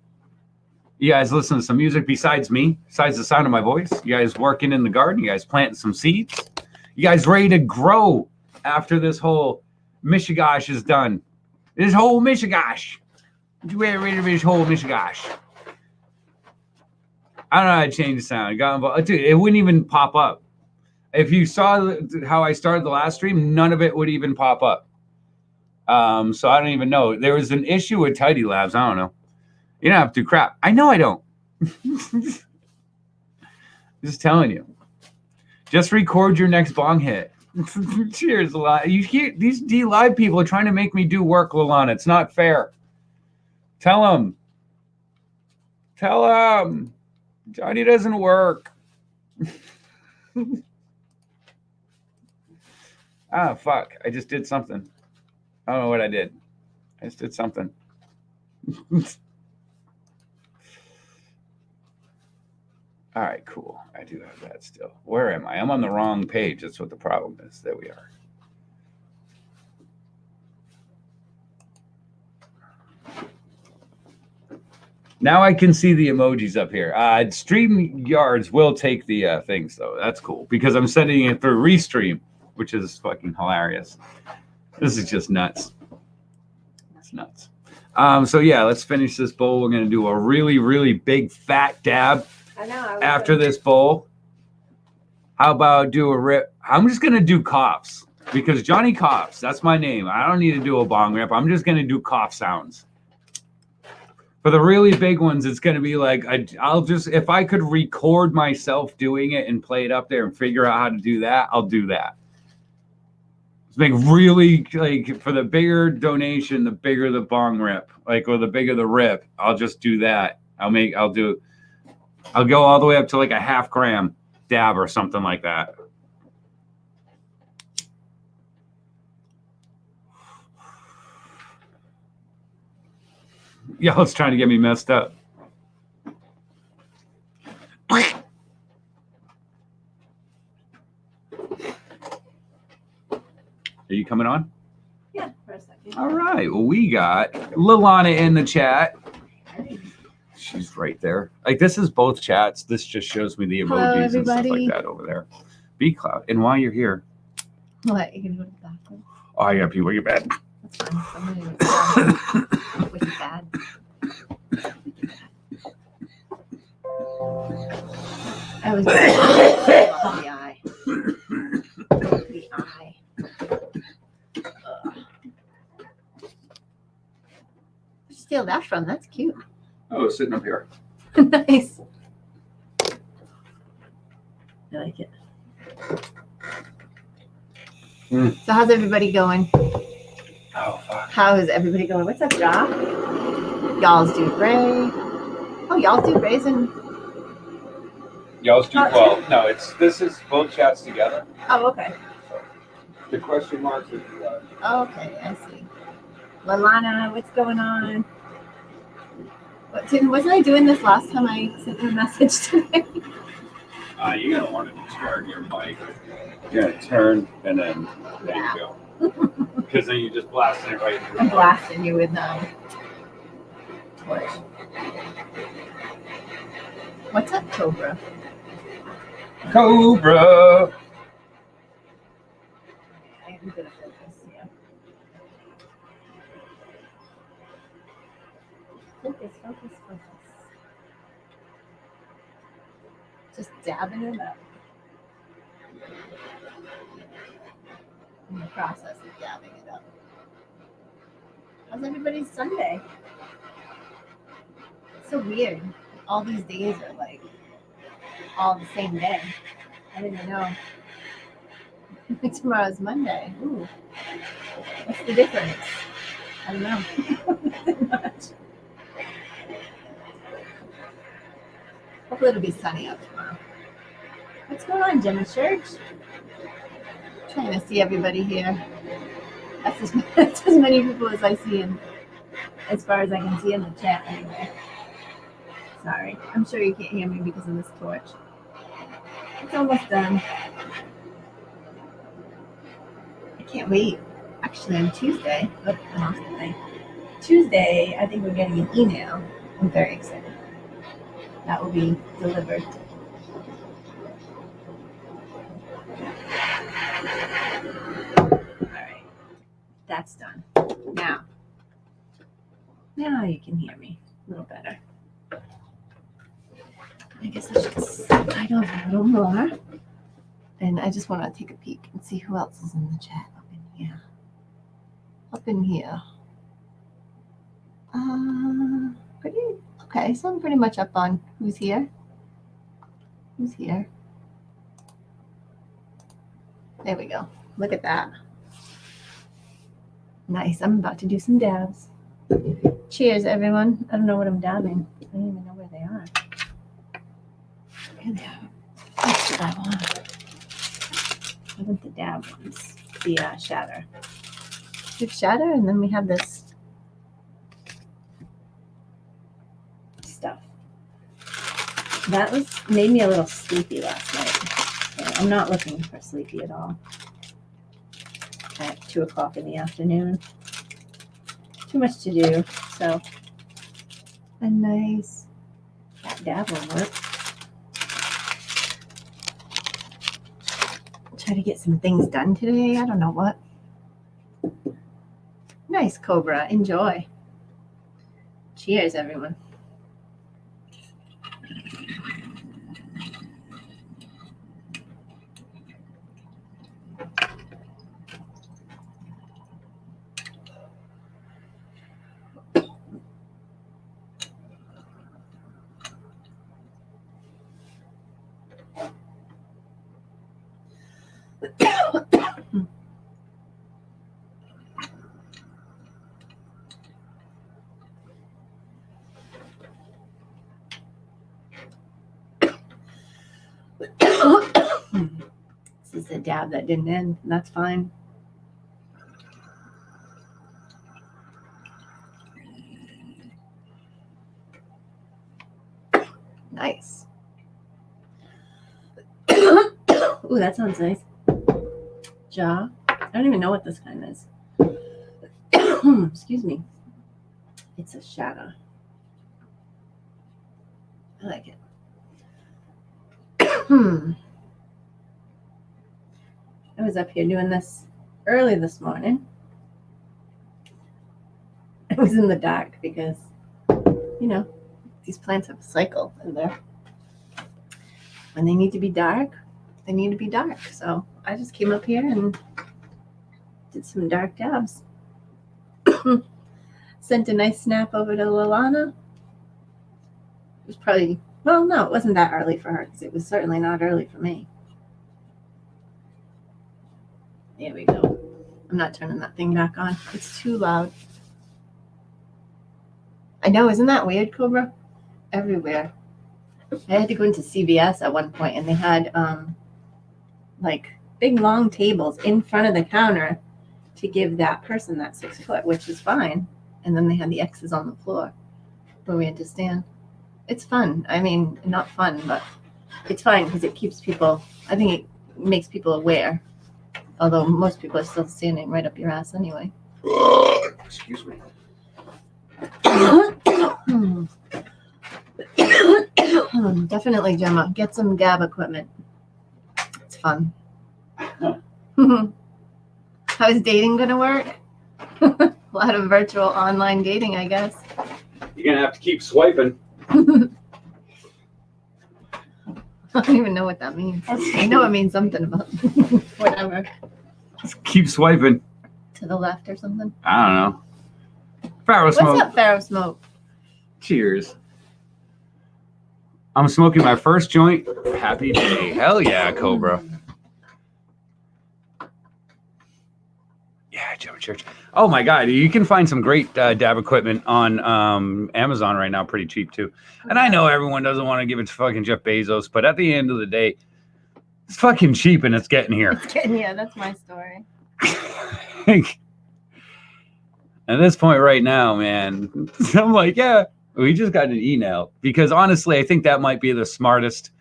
You guys listen to some music besides me, besides the sound of my voice? You guys working in the garden? You guys planting some seeds? You guys ready to grow after this whole Mishigash is done? This whole Mishigash. You ready to this whole Mishigash? I don't know how to change the sound. Dude, it wouldn't even pop up. If you saw how I started the last stream, none of it would even pop up. So I don't even know. There was an issue with Tidy Labs. I don't know. You don't have to do crap. I know I don't. Just telling you. Just record your next bong hit. Cheers, Lalana. You hear these D Live people are trying to make me do work, Lalana. It's not fair. Tell them. Tell them. Johnny doesn't work. Ah, fuck. I just did something. I don't know what I did. I just did something. All right, cool. I do have that still. Where am I? I'm on the wrong page. That's what the problem is. There we are. Now I can see the emojis up here. StreamYards will take the things, though. That's cool because I'm sending it through Restream, which is fucking hilarious. This is just nuts. It's nuts. So, yeah, let's finish this bowl. We're going to do a really, really big fat dab after this bowl. How about do a rip? I'm just going to do coughs because Johnny coughs. That's my name. I don't need to do a bong rip. I'm just going to do cough sounds. For the really big ones, it's going to be like, I'll just, if I could record myself doing it and play it up there and figure out how to do that, I'll do that. It's like really, like for the bigger donation, the bigger the bong rip, like, or the bigger the rip, I'll just do that. I'll go all the way up to like a 0.5 gram dab or something like that. Y'all's trying to get me messed up. Are you coming on? Yeah, for a second. All right. Well, we got Lalana in the chat. She's right there. Like, this is both chats. This just shows me the emojis and stuff like that over there. B Cloud. And while you're here. What? You can go to the bathroom? Oh, I got people. You're bad. That's fine. Wicked bad. I was the eye. The eye. steal that from? That's cute. Oh, it's sitting up here. Nice. I like it. So how's everybody going? Oh, fuck. How is everybody going? What's up, Ja? Y'all's do Ray. Oh, y'all's do Ray's and Y'all's do Oh, well. No, this is both chats together. oh, okay. The question marks is Okay, I see. Lalana, what's going on? Wasn't I doing this last time I sent you a message today? you're gonna want to turn your mic. You're gonna turn and then there Yeah. you go. Because then you just blast it right through. I'm blasting you with torch. What's up, Cobra? Cobra. I am gonna focus, yeah. Focus. Just dabbing it up. In the process of dabbing it up. How's everybody's Sunday? It's so weird. All these days are like all the same day. I didn't know. Tomorrow's Monday. Ooh. What's the difference? I don't know. Not much. Hopefully it'll be sunny out tomorrow. What's going on, Gemma Church? Trying to see everybody here. That's as many people as I see in, as far as I can see in the chat anyway. Sorry. I'm sure you can't hear me because of this torch. It's almost done. I can't wait. Actually, on Tuesday, I'm off today. Tuesday, I think we're getting an email. I'm very excited. That will be delivered. Alright. That's done. Now you can hear me a little better. I guess I should slide over a little more. And I just want to take a peek and see who else is in the chat up in here. Pretty okay, so I'm pretty much up on who's here. There we go. Look at that. Nice. I'm about to do some dabs. Cheers, everyone. I don't know what I'm dabbing. I don't even know where they are. Here they are. That's what I want. I want the dab ones. The shatter. Big shatter, and then we have this stuff. That made me a little sleepy last night. So I'm not looking for sleepy at all. At 2 o'clock in the afternoon. Too much to do, so a nice dab will work. Try to get some things done today. I don't know what. Nice, Cobra. Enjoy. Cheers, everyone. This is a dab that didn't end, and that's fine. Nice. Ooh, that sounds nice. Ja. I don't even know what this kind is. Excuse me. It's a shadow. I like it. I was up here doing this early this morning. I was in the dark because, these plants have a cycle in there. When they need to be dark, they need to be dark. So I just came up here and did some dark dabs. Sent a nice snap over to Lalana. It was probably, well, no, it wasn't that early for her because it was certainly not early for me. There we go. I'm not turning that thing back on. It's too loud. I know, isn't that weird, Cobra? Everywhere. I had to go into CVS at one point, and they had like big long tables in front of the counter to give that person that 6 foot, which is fine. And then they had the X's on the floor, but we had to stand. It's fun. I mean, not fun, but it's fine because it keeps people. I think it makes people aware. Although most people are still standing right up your ass anyway. Excuse me. Definitely, Gemma. Get some gab equipment. It's fun. How is dating going to work? A lot of virtual online dating, I guess. You're going to have to keep swiping. I don't even know what that means. I know it means something about whatever. Just keep swiping. To the left or something? I don't know. Pharaoh smoke. What's up, Pharaoh smoke? Cheers. I'm smoking my first joint. Happy day. Hell yeah, Cobra. Yeah, Gemma Church. Oh my God, you can find some great dab equipment on Amazon right now, pretty cheap too. And I know everyone doesn't want to give it to fucking Jeff Bezos, but at the end of the day, it's fucking cheap and it's getting here. It's getting, yeah, that's my story. At this point right now, man, I'm like, yeah, we just got an email because honestly, I think that might be the smartest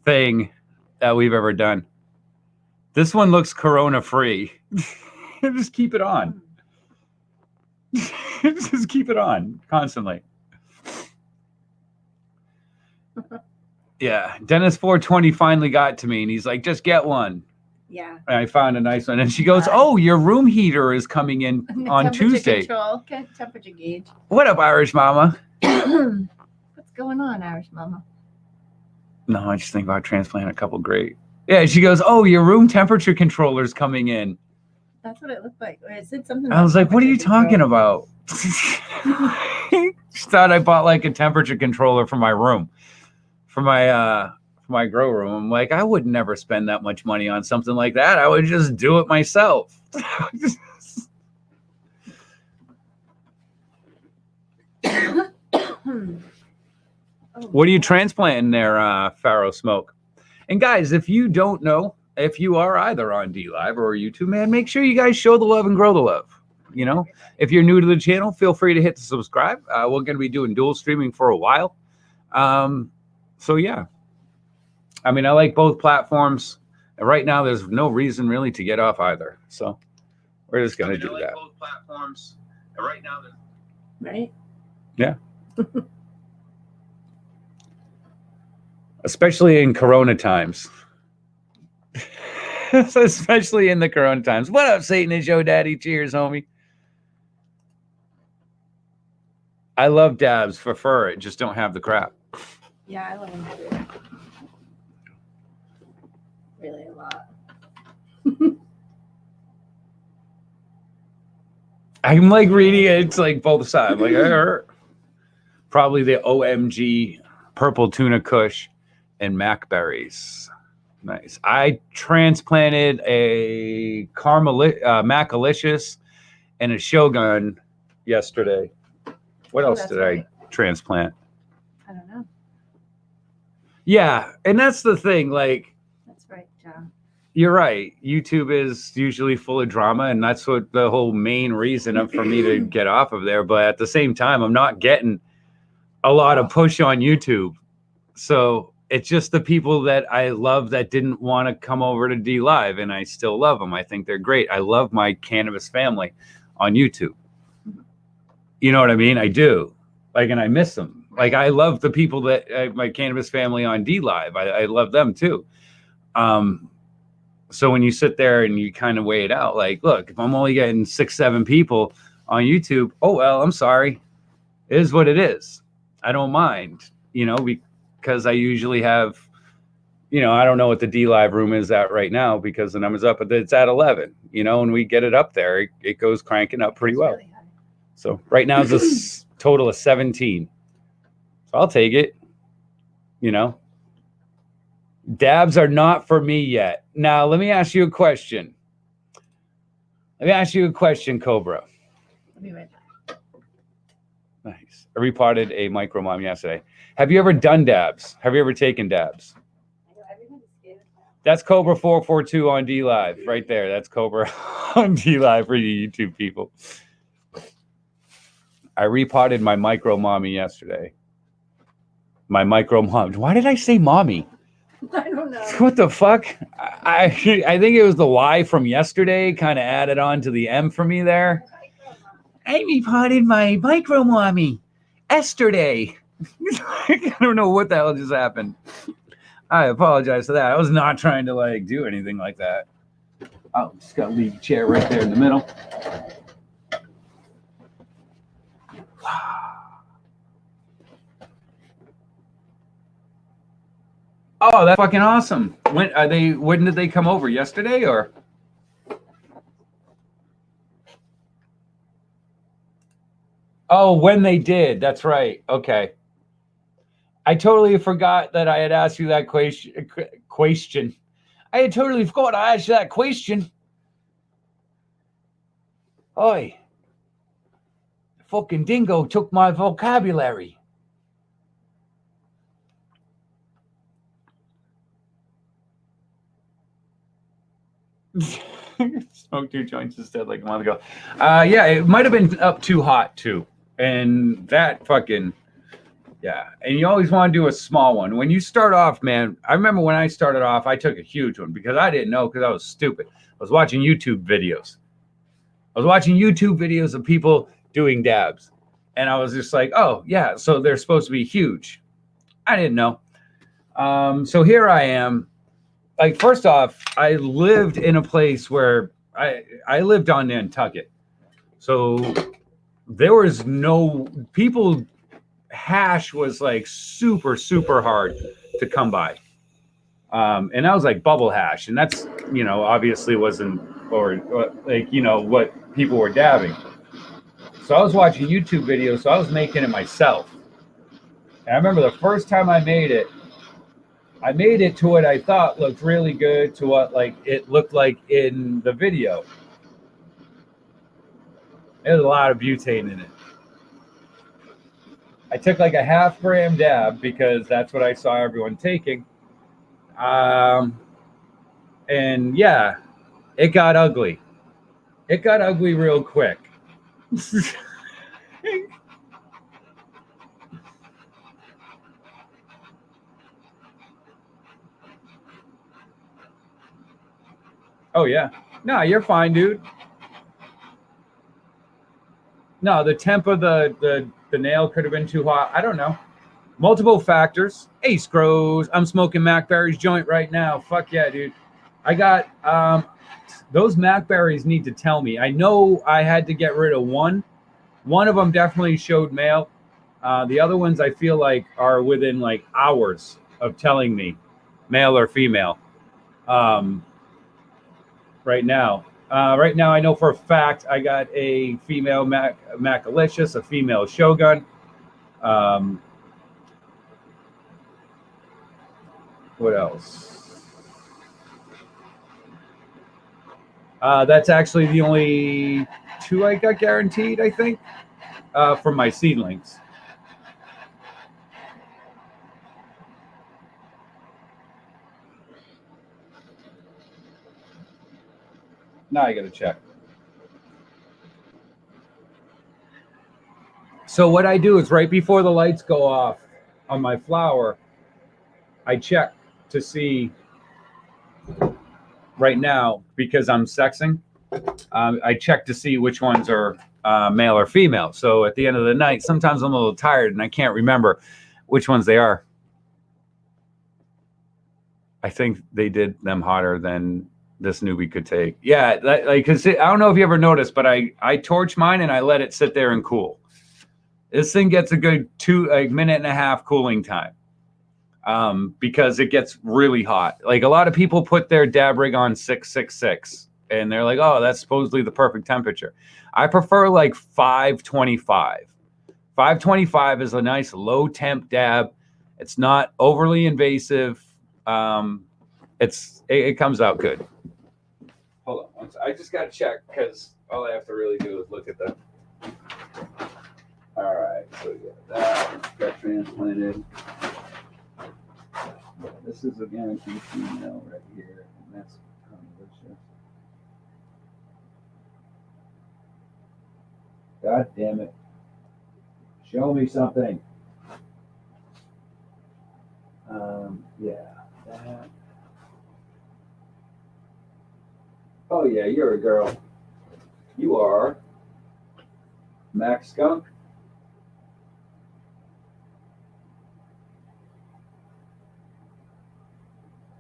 thing that we've ever done. This one looks corona free. Just keep it on. Just keep it on constantly. Yeah, Dennis 420 finally got to me and he's like, just get one. Yeah. And I found a nice one. And she goes, oh, your room heater is coming in on Tuesday. Control. Temperature gauge. What up, Irish Mama? What's going on, Irish Mama? No, I just think about transplanting a couple great. Yeah, she goes, oh, your room temperature controller is coming in. That's what it looked like. It said something. I was like, what are you talking about? She thought I bought like a temperature controller for my room, for my grow room. I'm like, I would never spend that much money on something like that. I would just do it myself. What are you transplanting there, Pharaoh Smoke? And guys, if you don't know, if you are either on DLive or YouTube, man, make sure you guys show the love and grow the love. You know, if you're new to the channel, feel free to hit the subscribe. We're going to be doing dual streaming for a while. So yeah, I mean, I like both platforms. Right now, there's no reason really to get off either. So we're just going to do that. Both platforms. Right now, right? Yeah. Especially in Corona times. Especially in the Corona times. What up, Satan and Joe Daddy? Cheers, homie. I love dabs for fur. It just don't have the crap. Yeah, I love them too. Really a lot. I'm like reading it. It's like both sides. Like, probably the OMG purple tuna kush and mac-berries. Nice. I transplanted a Macalicious and a Shogun yesterday. What else did I transplant? I don't know. Yeah, and that's the thing. Like, that's right, John. You're right. YouTube is usually full of drama, and that's what the whole main reason for me to get off of there. But at the same time, I'm not getting a lot of push on YouTube. So it's just the people that I love that didn't want to come over to DLive, and I still love them. I think they're great. I love my cannabis family on YouTube. You know what I mean? I do. Like, and I miss them. Like, I love the people that my cannabis family on DLive. I love them too. So when you sit there and you kind of weigh it out, like, look, if I'm only getting 6, 7 people on YouTube, oh, well, I'm sorry. It is what it is. I don't mind, you know, because I usually have, you know, I don't know what the DLive room is at right now because the number's up, but it's at 11, you know, and we get it up there. It goes cranking up pretty well. Really So right now it's a total of 17. So I'll take it. You know, dabs are not for me yet. Now, let me ask you a question. Cobra. I'll be right back. Nice. I repotted a micro mom yesterday. Have you ever done dabs? Have you ever taken dabs? I know everybody's scared of that. That's Cobra 442 on D Live right there. That's Cobra on D Live for you YouTube people. I repotted my micro mommy yesterday. My micro mom. Why did I say mommy? I don't know. What the fuck? I think it was the Y from yesterday kind of added on to the M for me there. I repotted my micro mommy yesterday. I don't know what the hell just happened. I apologize for that. I was not trying to like do anything like that. Oh, just gotta leave the chair right there in the middle. Oh, that's fucking awesome. When did they come over? Yesterday or? Oh, when they did. That's right. Okay. I totally forgot that I had asked you that question. I had totally forgot I asked you that question. Oi. The fucking dingo took my vocabulary. Smoked 2 joints instead like a month ago. Yeah, it might have been up too hot too. And that fucking, yeah. And you always want to do a small one. When you start off, man, I remember when I started off, I took a huge one because I didn't know because I was stupid. I was watching YouTube videos. Of people doing dabs. And I was just like, oh, yeah, so they're supposed to be huge. I didn't know. So here I am. Like, first off, I lived in a place where I lived on Nantucket. So there was no people. Hash was like super, super hard to come by. And that was like bubble hash. And that's, obviously wasn't, or like, what people were dabbing. So I was watching YouTube videos. So I was making it myself. And I remember the first time I made it to what I thought looked really good to what like it looked like in the video. There's a lot of butane in it. I took like a 0.5 gram dab because that's what I saw everyone taking. And yeah, it got ugly. It got ugly real quick. Oh yeah. No, you're fine, dude. No, the temp of the nail could have been too hot. I don't know. Multiple factors. Hey, Scrows, I'm smoking Macberry's joint right now. Fuck yeah, dude. I got those Macberries need to tell me. I know I had to get rid of one. One of them definitely showed male. The other ones I feel like are within like hours of telling me male or female. Right now. Right now, I know for a fact I got a female Macalicious, a female Shogun. What else? That's actually the only 2 I got guaranteed, I think, from my seedlings. Now I got to check. So what I do is right before the lights go off on my flower, I check to see right now because I'm sexing. I check to see which ones are male or female. So at the end of the night, sometimes I'm a little tired and I can't remember which ones they are. I think they did them hotter than this newbie could take. Yeah, like cause I don't know if you ever noticed, but I torch mine and I let it sit there and cool. This thing gets a good 2 minute and a half cooling time because it gets really hot. Like a lot of people put their dab rig on 666 and they're like, oh, that's supposedly the perfect temperature. I prefer like 525. 525 is a nice low temp dab. It's not overly invasive. It comes out good. Hold on, I just got to check because all I have to really do is look at the. All right, so that got transplanted. This is a guaranteed female right here, and that's delicious. God damn it! Show me something. Yeah, that. Oh yeah, you're a girl. You are Max Skunk.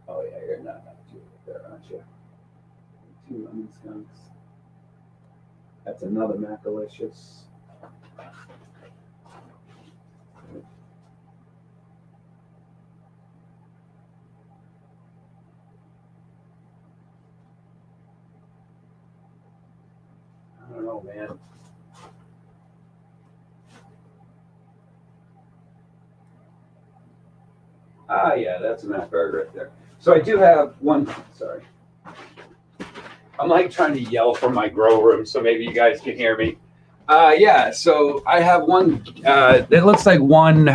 Oh yeah, you're not too there, aren't you? 2 lemon skunks. That's another Macalicious. I don't know, man. Ah, yeah, that's a Mac Bird right there. So I do have one. Sorry. I'm like trying to yell from my grow room, so maybe you guys can hear me. Yeah, so I have one. It looks like one.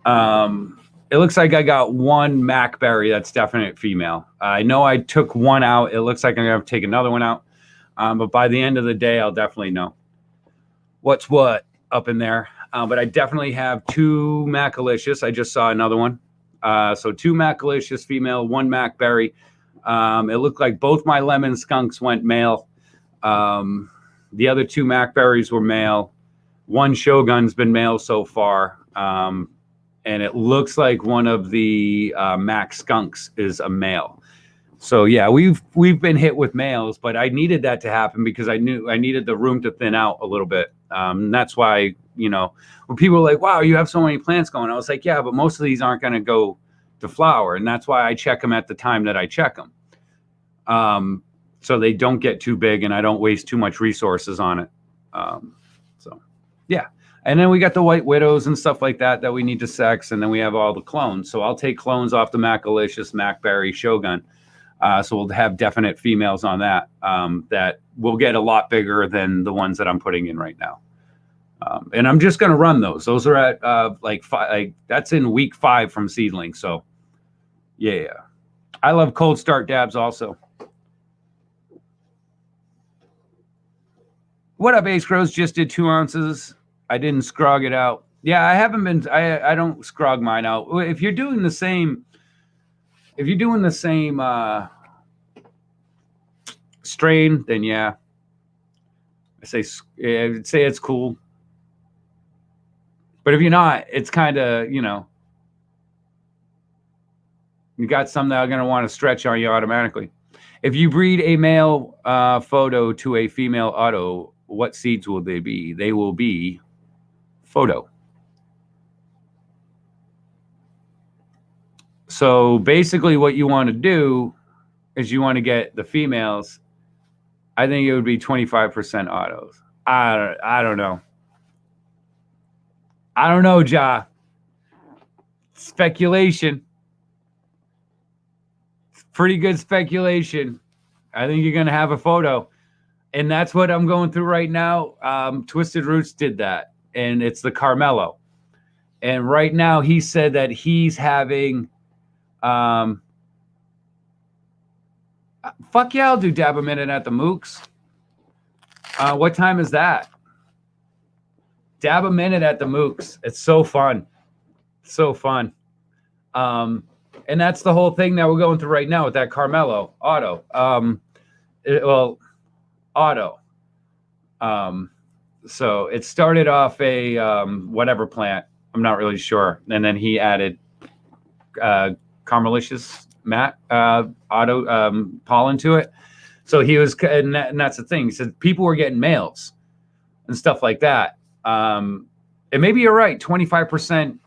It looks like I got one Macberry that's definite female. I know I took one out. It looks like I'm gonna have to take another one out. But by the end of the day, I'll definitely know what's what up in there. But I definitely have 2 Macalicious. I just saw another one. So 2 Macalicious female, 1 Macberry. It looked like both my lemon skunks went male. The other 2 Macberries were male. 1 Shogun's been male so far. And it looks like one of the Mac skunks is a male. So yeah, we've been hit with males, but I needed that to happen because I knew I needed the room to thin out a little bit. That's why, when people are like, wow, you have so many plants going, I was like, yeah, but most of these aren't going to go to flower. And that's why I check them at the time that I check them. So they don't get too big and I don't waste too much resources on it. So yeah. And then we got the white widows and stuff like that we need to sex. And then we have all the clones. So I'll take clones off the Macalicious, Macberry, Shogun. So we'll have definite females on that that will get a lot bigger than the ones that I'm putting in right now. And I'm just going to run those. Those are at that's in week 5 from seedling. So yeah, I love cold start dabs also. What up, Ace Crows? Just did 2 ounces. I didn't scrog it out. Yeah, I haven't been. I don't scrog mine out. If you're doing the same. If you're doing the same strain, then yeah, I'd say it's cool. But if you're not, it's kind of, you got some that are going to want to stretch on you automatically. If you breed a male photo to a female auto, what seeds will they be? They will be photo. So basically what you want to do is you want to get the females. I think it would be 25% autos. I don't know. I don't know, Ja. Speculation. Pretty good speculation. I think you're going to have a photo. And that's what I'm going through right now. Twisted Roots did that. And it's the Carmelo. And right now he said that he's having... fuck yeah, I'll do dab a minute at the Mooks. What time is that? Dab a minute at the Mooks. It's so fun. So fun. And that's the whole thing that we're going through right now with that Carmelo auto. Auto. So it started off a whatever plant. I'm not really sure. And then he added Carmelicious auto pollen to it. So he was, and that's the thing. He said people were getting males and stuff like that. And maybe you're right, 25%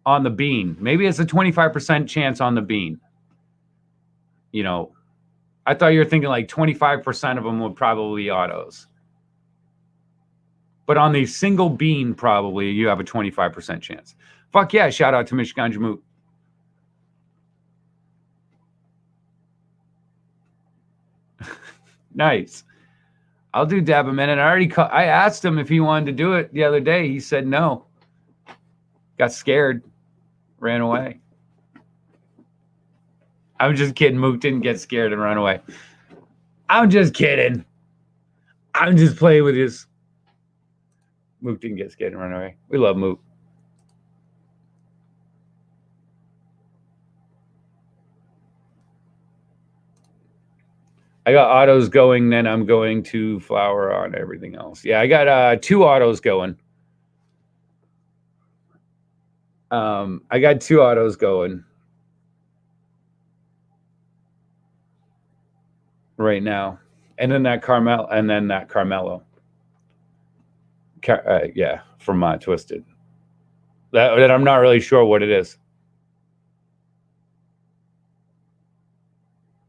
on the bean. Maybe it's a 25% chance on the bean. you know, I thought you were thinking like 25% of them would probably be autos. But on the single bean, probably you have a 25% chance. Fuck yeah, shout out to Michigan Jamoot. Nice. I'll do dab a minute. I asked him if he wanted to do it the other day. He said no. Got scared. Ran away. I'm just kidding. Mook didn't get scared and run away. I'm just kidding. I'm just playing with his. Mook didn't get scared and run away. We love Mook. I got autos going, then I'm going to flower on everything else. Yeah, I got 2 autos going. I got 2 autos going right now, and then that Carmelo. Yeah, from Twisted. That I'm not really sure what it is.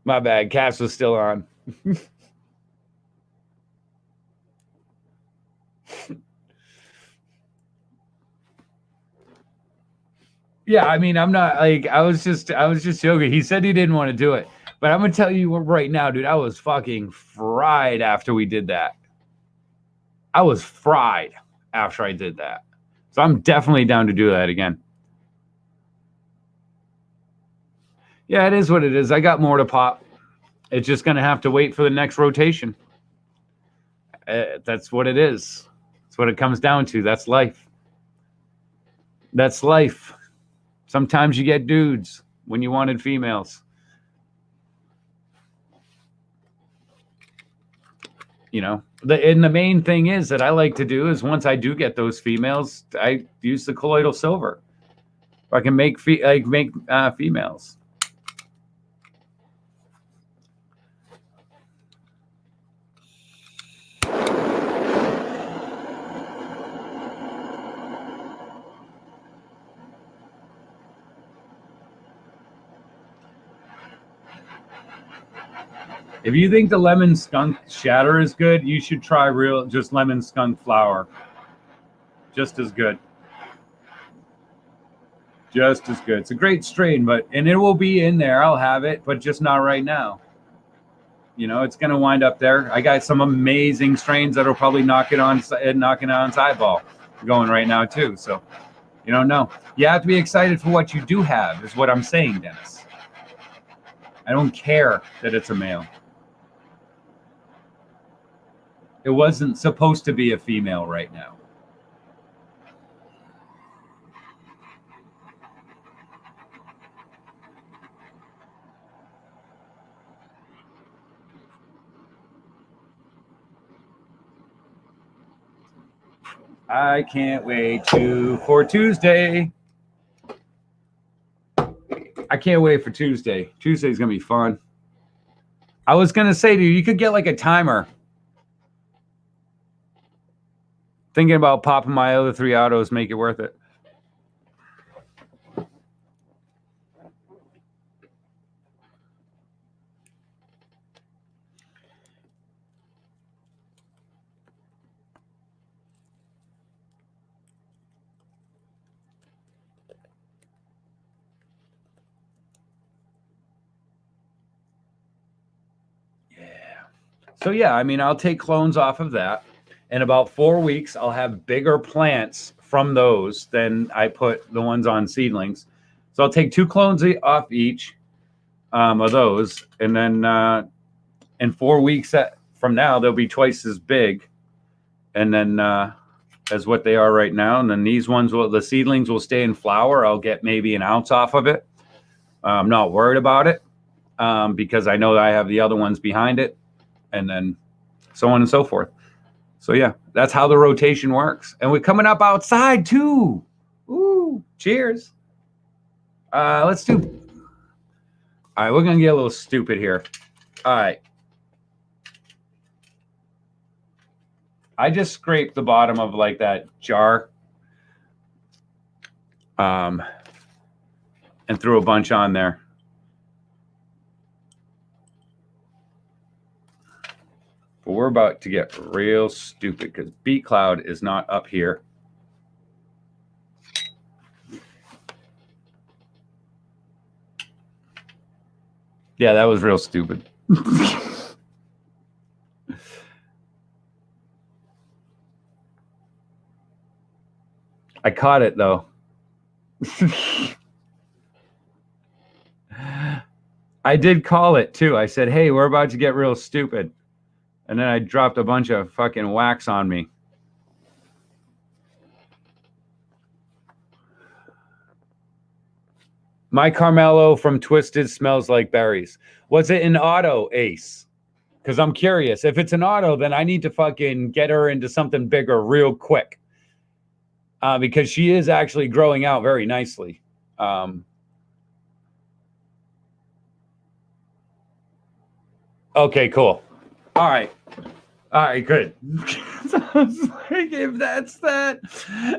My bad. Cass was still on. Yeah, I mean, I'm not like I was just joking. He said he didn't want to do it, but I'm gonna tell you right now, dude. I was fucking fried after we did that. I was fried after I did that, so I'm definitely down to do that again. Yeah, it is what it is. I got more to pop. It's just gonna have to wait for the next rotation. That's what it is. That's what it comes down to. That's life. That's life. Sometimes you get dudes when you wanted females. You know, and the main thing is that I like to do is once I do get those females, I use the colloidal silver. I can make females. If you think the lemon skunk shatter is good, you should try just lemon skunk flower. Just as good. Just as good. It's a great strain, and it will be in there. I'll have it, but just not right now. You know, it's going to wind up there. I got some amazing strains that'll probably knock it on eyeball going right now too. So you don't know. You have to be excited for what you do have, is what I'm saying, Dennis. I don't care that it's a male. It wasn't supposed to be a female right now. I can't wait for Tuesday. I can't wait for Tuesday. Tuesday's going to be fun. I was going to say to you, you could get like a timer. Thinking about popping my other 3 autos, make it worth it. So yeah, I mean, I'll take clones off of that. In about 4 weeks, I'll have bigger plants from those than I put the ones on seedlings. So I'll take 2 clones off each of those, and then in 4 weeks from now, they'll be twice as big, and then as what they are right now. And then the seedlings will stay in flower. I'll get maybe an ounce off of it. I'm not worried about it because I know that I have the other ones behind it. And then so on and so forth. So yeah, that's how the rotation works. And we're coming up outside too. Ooh, cheers. Let's do. All right, we're gonna get a little stupid here. All right. I just scraped the bottom of like that jar. And threw a bunch on there. But we're about to get real stupid because B Cloud is not up here. Yeah, that was real stupid. I caught it though. I did call it too. I said, hey, we're about to get real stupid. And then I dropped a bunch of fucking wax on me. My Carmelo from Twisted smells like berries. Was it an auto, Ace? Because I'm curious. If it's an auto, then I need to fucking get her into something bigger real quick. Because she is actually growing out very nicely. Okay, cool. All right, good. Like, if that's that,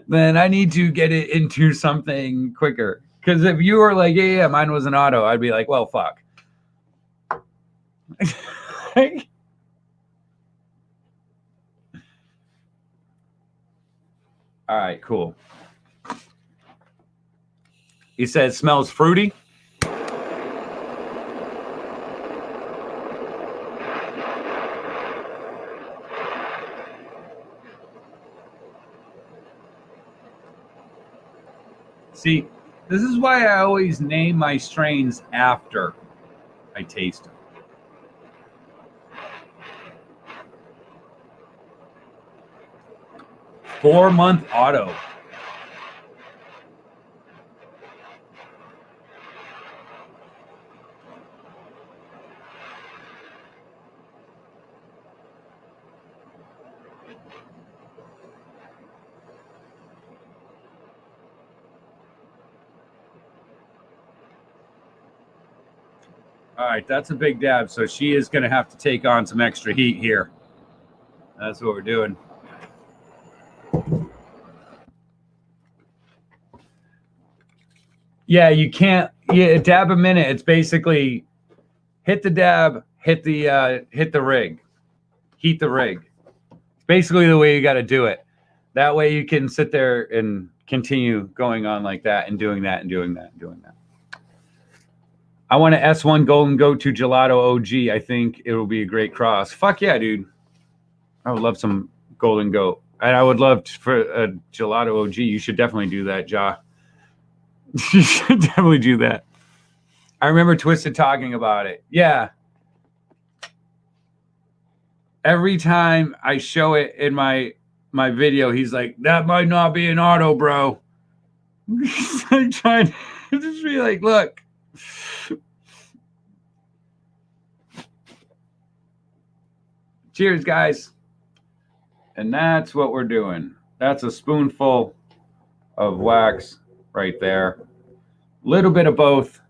then I need to get it into something quicker. Because if you were like, yeah, mine was an auto, I'd be like, well, fuck. All right, cool. He said, smells fruity. See, this is why I always name my strains after I taste them. Four-month auto. All right, that's a big dab. So she is going to have to take on some extra heat here. That's what we're doing. Yeah, you can't. Yeah, dab a minute. It's basically hit the dab, hit the rig, heat the rig. It's basically the way you got to do it. That way you can sit there and continue going on like that and doing that and doing that and doing that. I want an S1 Golden Goat to Gelato OG. I think it will be a great cross. Fuck yeah, dude. I would love some Golden Goat. And I would love for a Gelato OG. You should definitely do that, Ja. You should definitely do that. I remember Twisted talking about it. Yeah. Every time I show it in my video, he's like, that might not be an auto, bro. I'm trying to just be like, look. Cheers, guys. And that's what we're doing. That's a spoonful of wax right there. Little bit of both.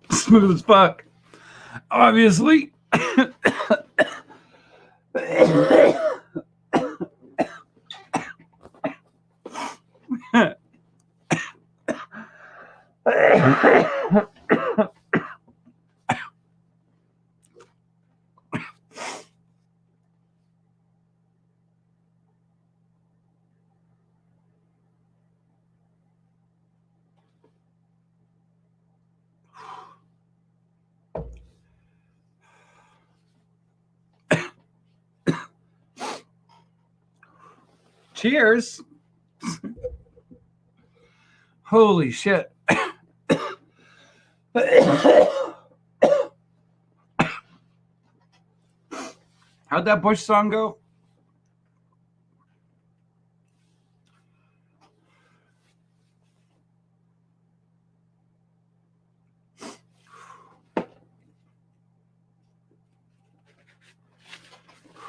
Smooth as fuck. Obviously. Cheers. Holy shit. How'd that Bush song go?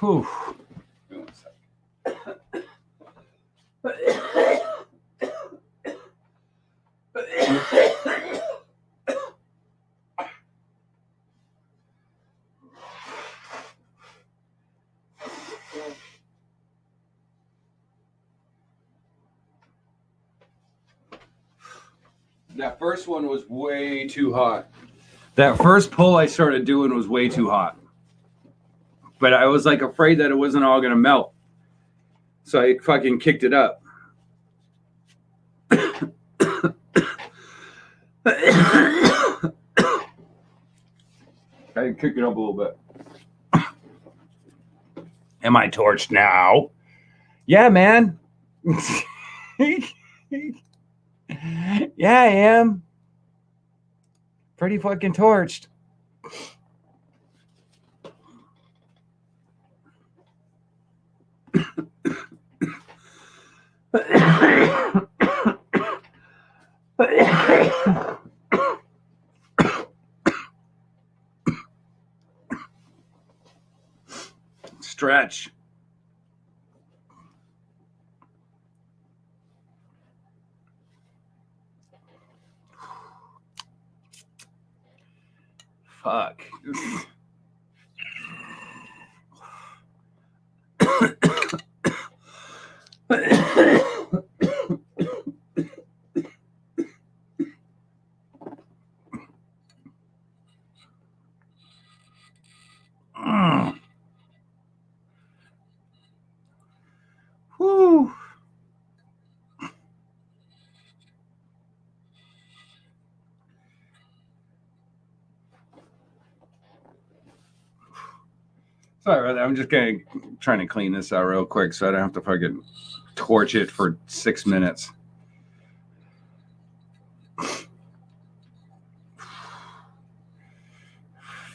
Whew. That first one was way too hot. That first pull I started doing was way too hot. But I was like afraid that it wasn't all gonna melt. So I fucking kicked it up. I kick it up a little bit. Am I torched now? Yeah, man. Yeah, I am. Pretty fucking torched. Stretch. Fuck. Whew. Sorry about that. I'm just trying to clean this out real quick so I don't have to fucking torch it for 6 minutes.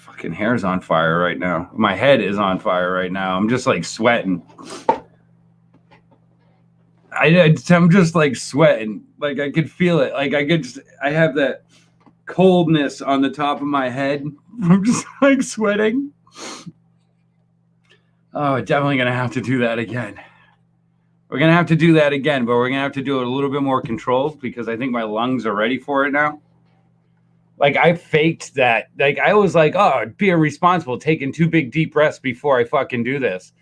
Fucking hair's on fire right now. My head is on fire right now. I'm just like sweating. I'm just like sweating. Like I could feel it. Like I have that coldness on the top of my head. I'm just like sweating. Oh, definitely going to have to do that again. We're going to have to do that again, but we're going to have to do it a little bit more controlled because I think my lungs are ready for it now. Like I faked that. Like I was like, oh, be irresponsible taking 2 big deep breaths before I fucking do this.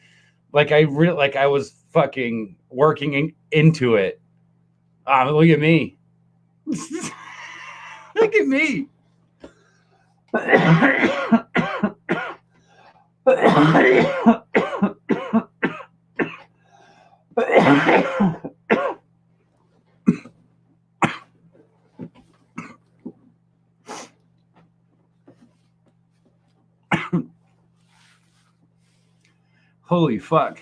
Like I was fucking working into it. Look at me. Look at me. Holy fuck.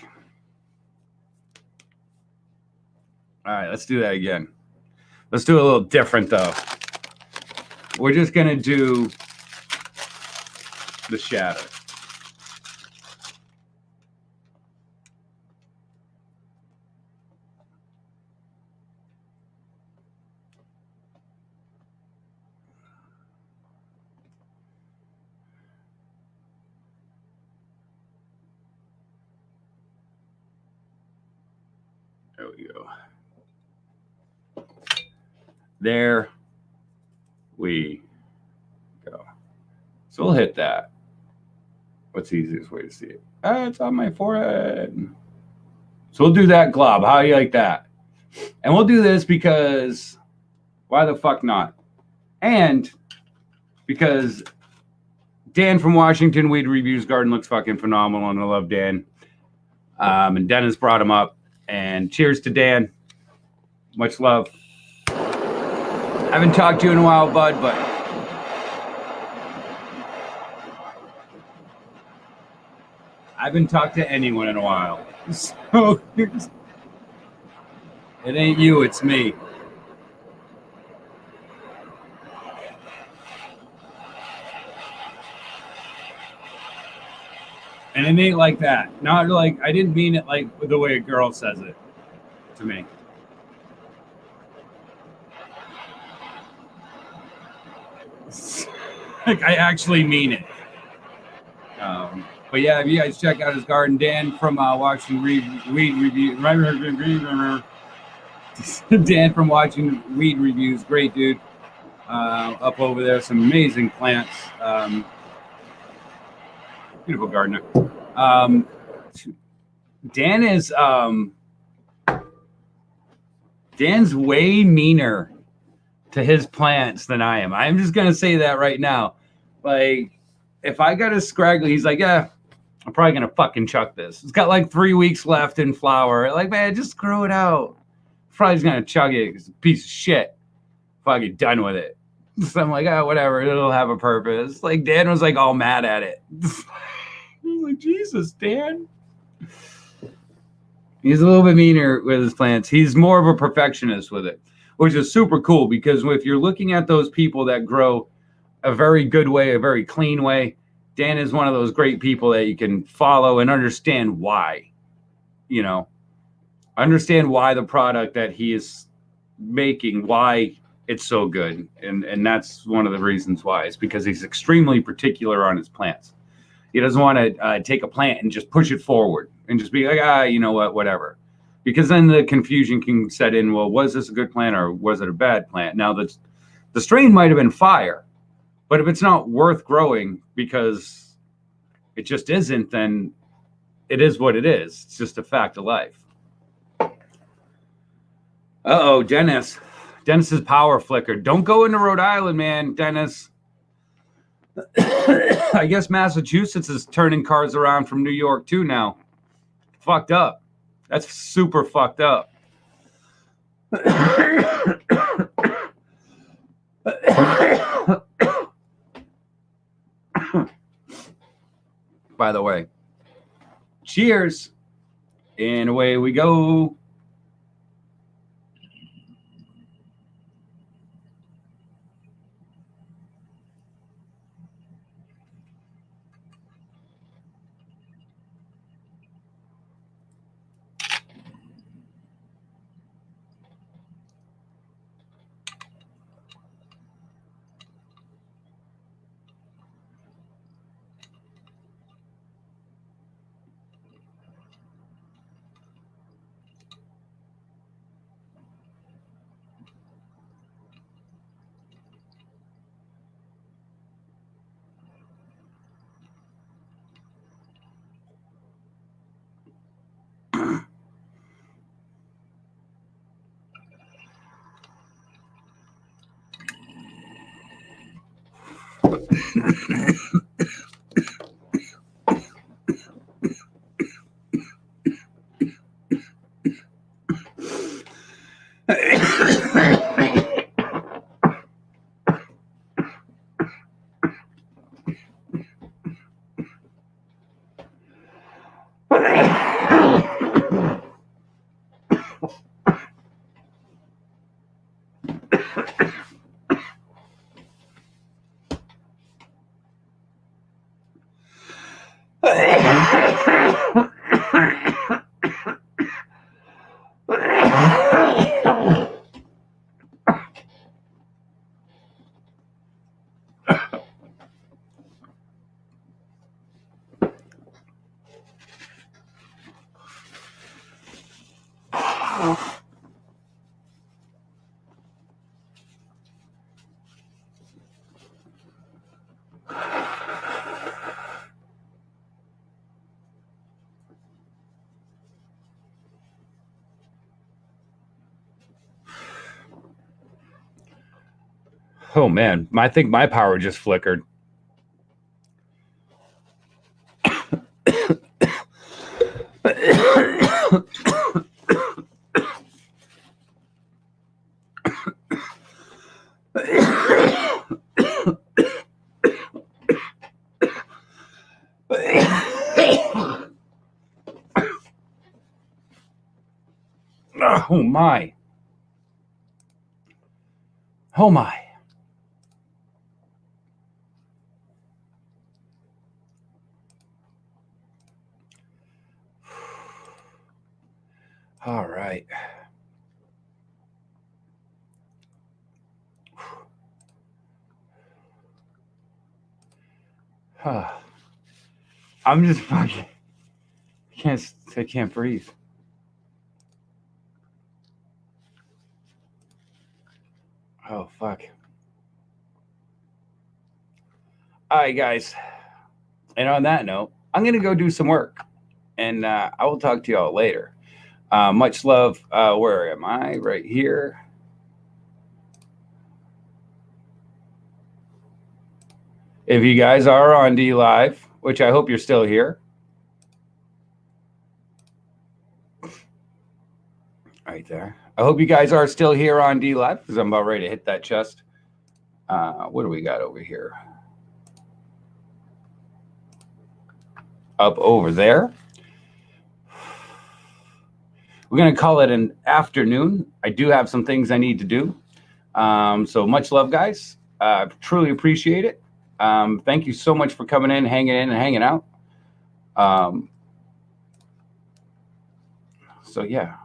All right, let's do that again. Let's do a little different, though. We're just going to do the shatter. There we go. There we go. So we'll hit that. What's the easiest way to see it? It's on my forehead. So we'll do that glob. How do you like that? And we'll do this because why the fuck not? And because Dan from Washington Weed Reviews Garden looks fucking phenomenal, and I love Dan. And Dennis brought him up. And cheers to Dan. Much love. Haven't talked to you in a while, bud, but I haven't talked to anyone in a while. So it ain't you, it's me. And it ain't like that. Not like, I didn't mean it like the way a girl says it to me. Like, I actually mean it. But yeah, if you guys check out his garden, Dan from Washington Weed Review. Dan from Watching Weed Reviews, great dude. Up over there, some amazing plants. Beautiful gardener. Dan is Dan's way meaner to his plants than I am. I'm just gonna say that right now. Like, if I got a scraggly, he's like, yeah, I'm probably gonna fucking chuck this. It's got like 3 weeks left in flower. Like, man, just grow it out. Probably just gonna chuck it. It's a piece of shit. Fucking done with it. So I'm like, oh, whatever. It'll have a purpose. Like, Dan was like all mad at it. I'm like, Jesus, Dan. He's a little bit meaner with his plants. He's more of a perfectionist with it, which is super cool because if you're looking at those people that grow a very good way, a very clean way, Dan is one of those great people that you can follow and understand why. You know, understand why the product that he is making, why it's so good. And that's one of the reasons why. It's because he's extremely particular on his plants. He doesn't want to take a plant and just push it forward and just be like, you know what, whatever. Because then the confusion can set in, well, was this a good plant or was it a bad plant? Now, the strain might have been fire, but if it's not worth growing because it just isn't, then it is what it is. It's just a fact of life. Uh-oh, Dennis. Dennis's power flickered. Don't go into Rhode Island, man, Dennis. I guess Massachusetts is turning cars around from New York too now. Fucked up. That's super fucked up. By the way, cheers. And away we go. Oh man, I think my power just flickered. Oh my. Oh my. All right. I'm just fucking I can't breathe. Oh fuck. All right, guys. And on that note, I'm gonna go do some work, and I will talk to y'all later. Much love. Where am I? Right here. If you guys are on D Live, which I hope you're still here. Right there. I hope you guys are still here on D Live because I'm about ready to hit that chest. What do we got over here? Up over there. We're going to call it an afternoon. I do have some things I need to do. So much love, guys. Truly appreciate it. Thank you so much for coming in, and hanging out. So yeah,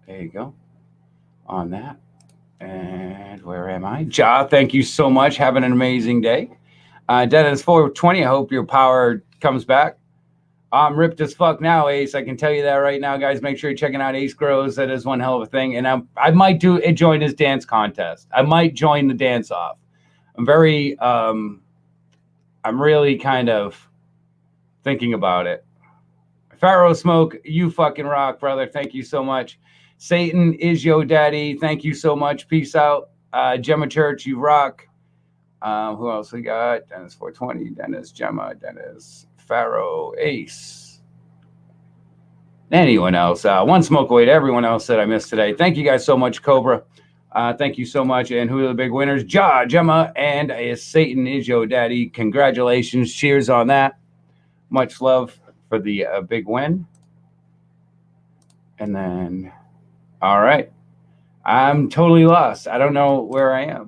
there you go on that. And where am I? Ja, thank you so much. Having an amazing day. Dennis 420, I hope your power comes back. I'm ripped as fuck now, Ace. I can tell you that right now, guys. Make sure you're checking out Ace Grows. That is one hell of a thing. And I might join his dance contest. I might join the dance off. I'm really kind of thinking about it. Pharaoh Smoke, you fucking rock, brother. Thank you so much. Satan is yo daddy. Thank you so much. Peace out. Gemma Church, you rock. Who else we got? Dennis 420, Dennis, Gemma, Dennis, Pharaoh, Ace. Anyone else? One smoke away to everyone else that I missed today. Thank you guys so much, Cobra. Thank you so much. And who are the big winners? Gemma, and Satan is yo daddy. Congratulations. Cheers on that. Much love for the big win. And then, all right. I'm totally lost. I don't know where I am.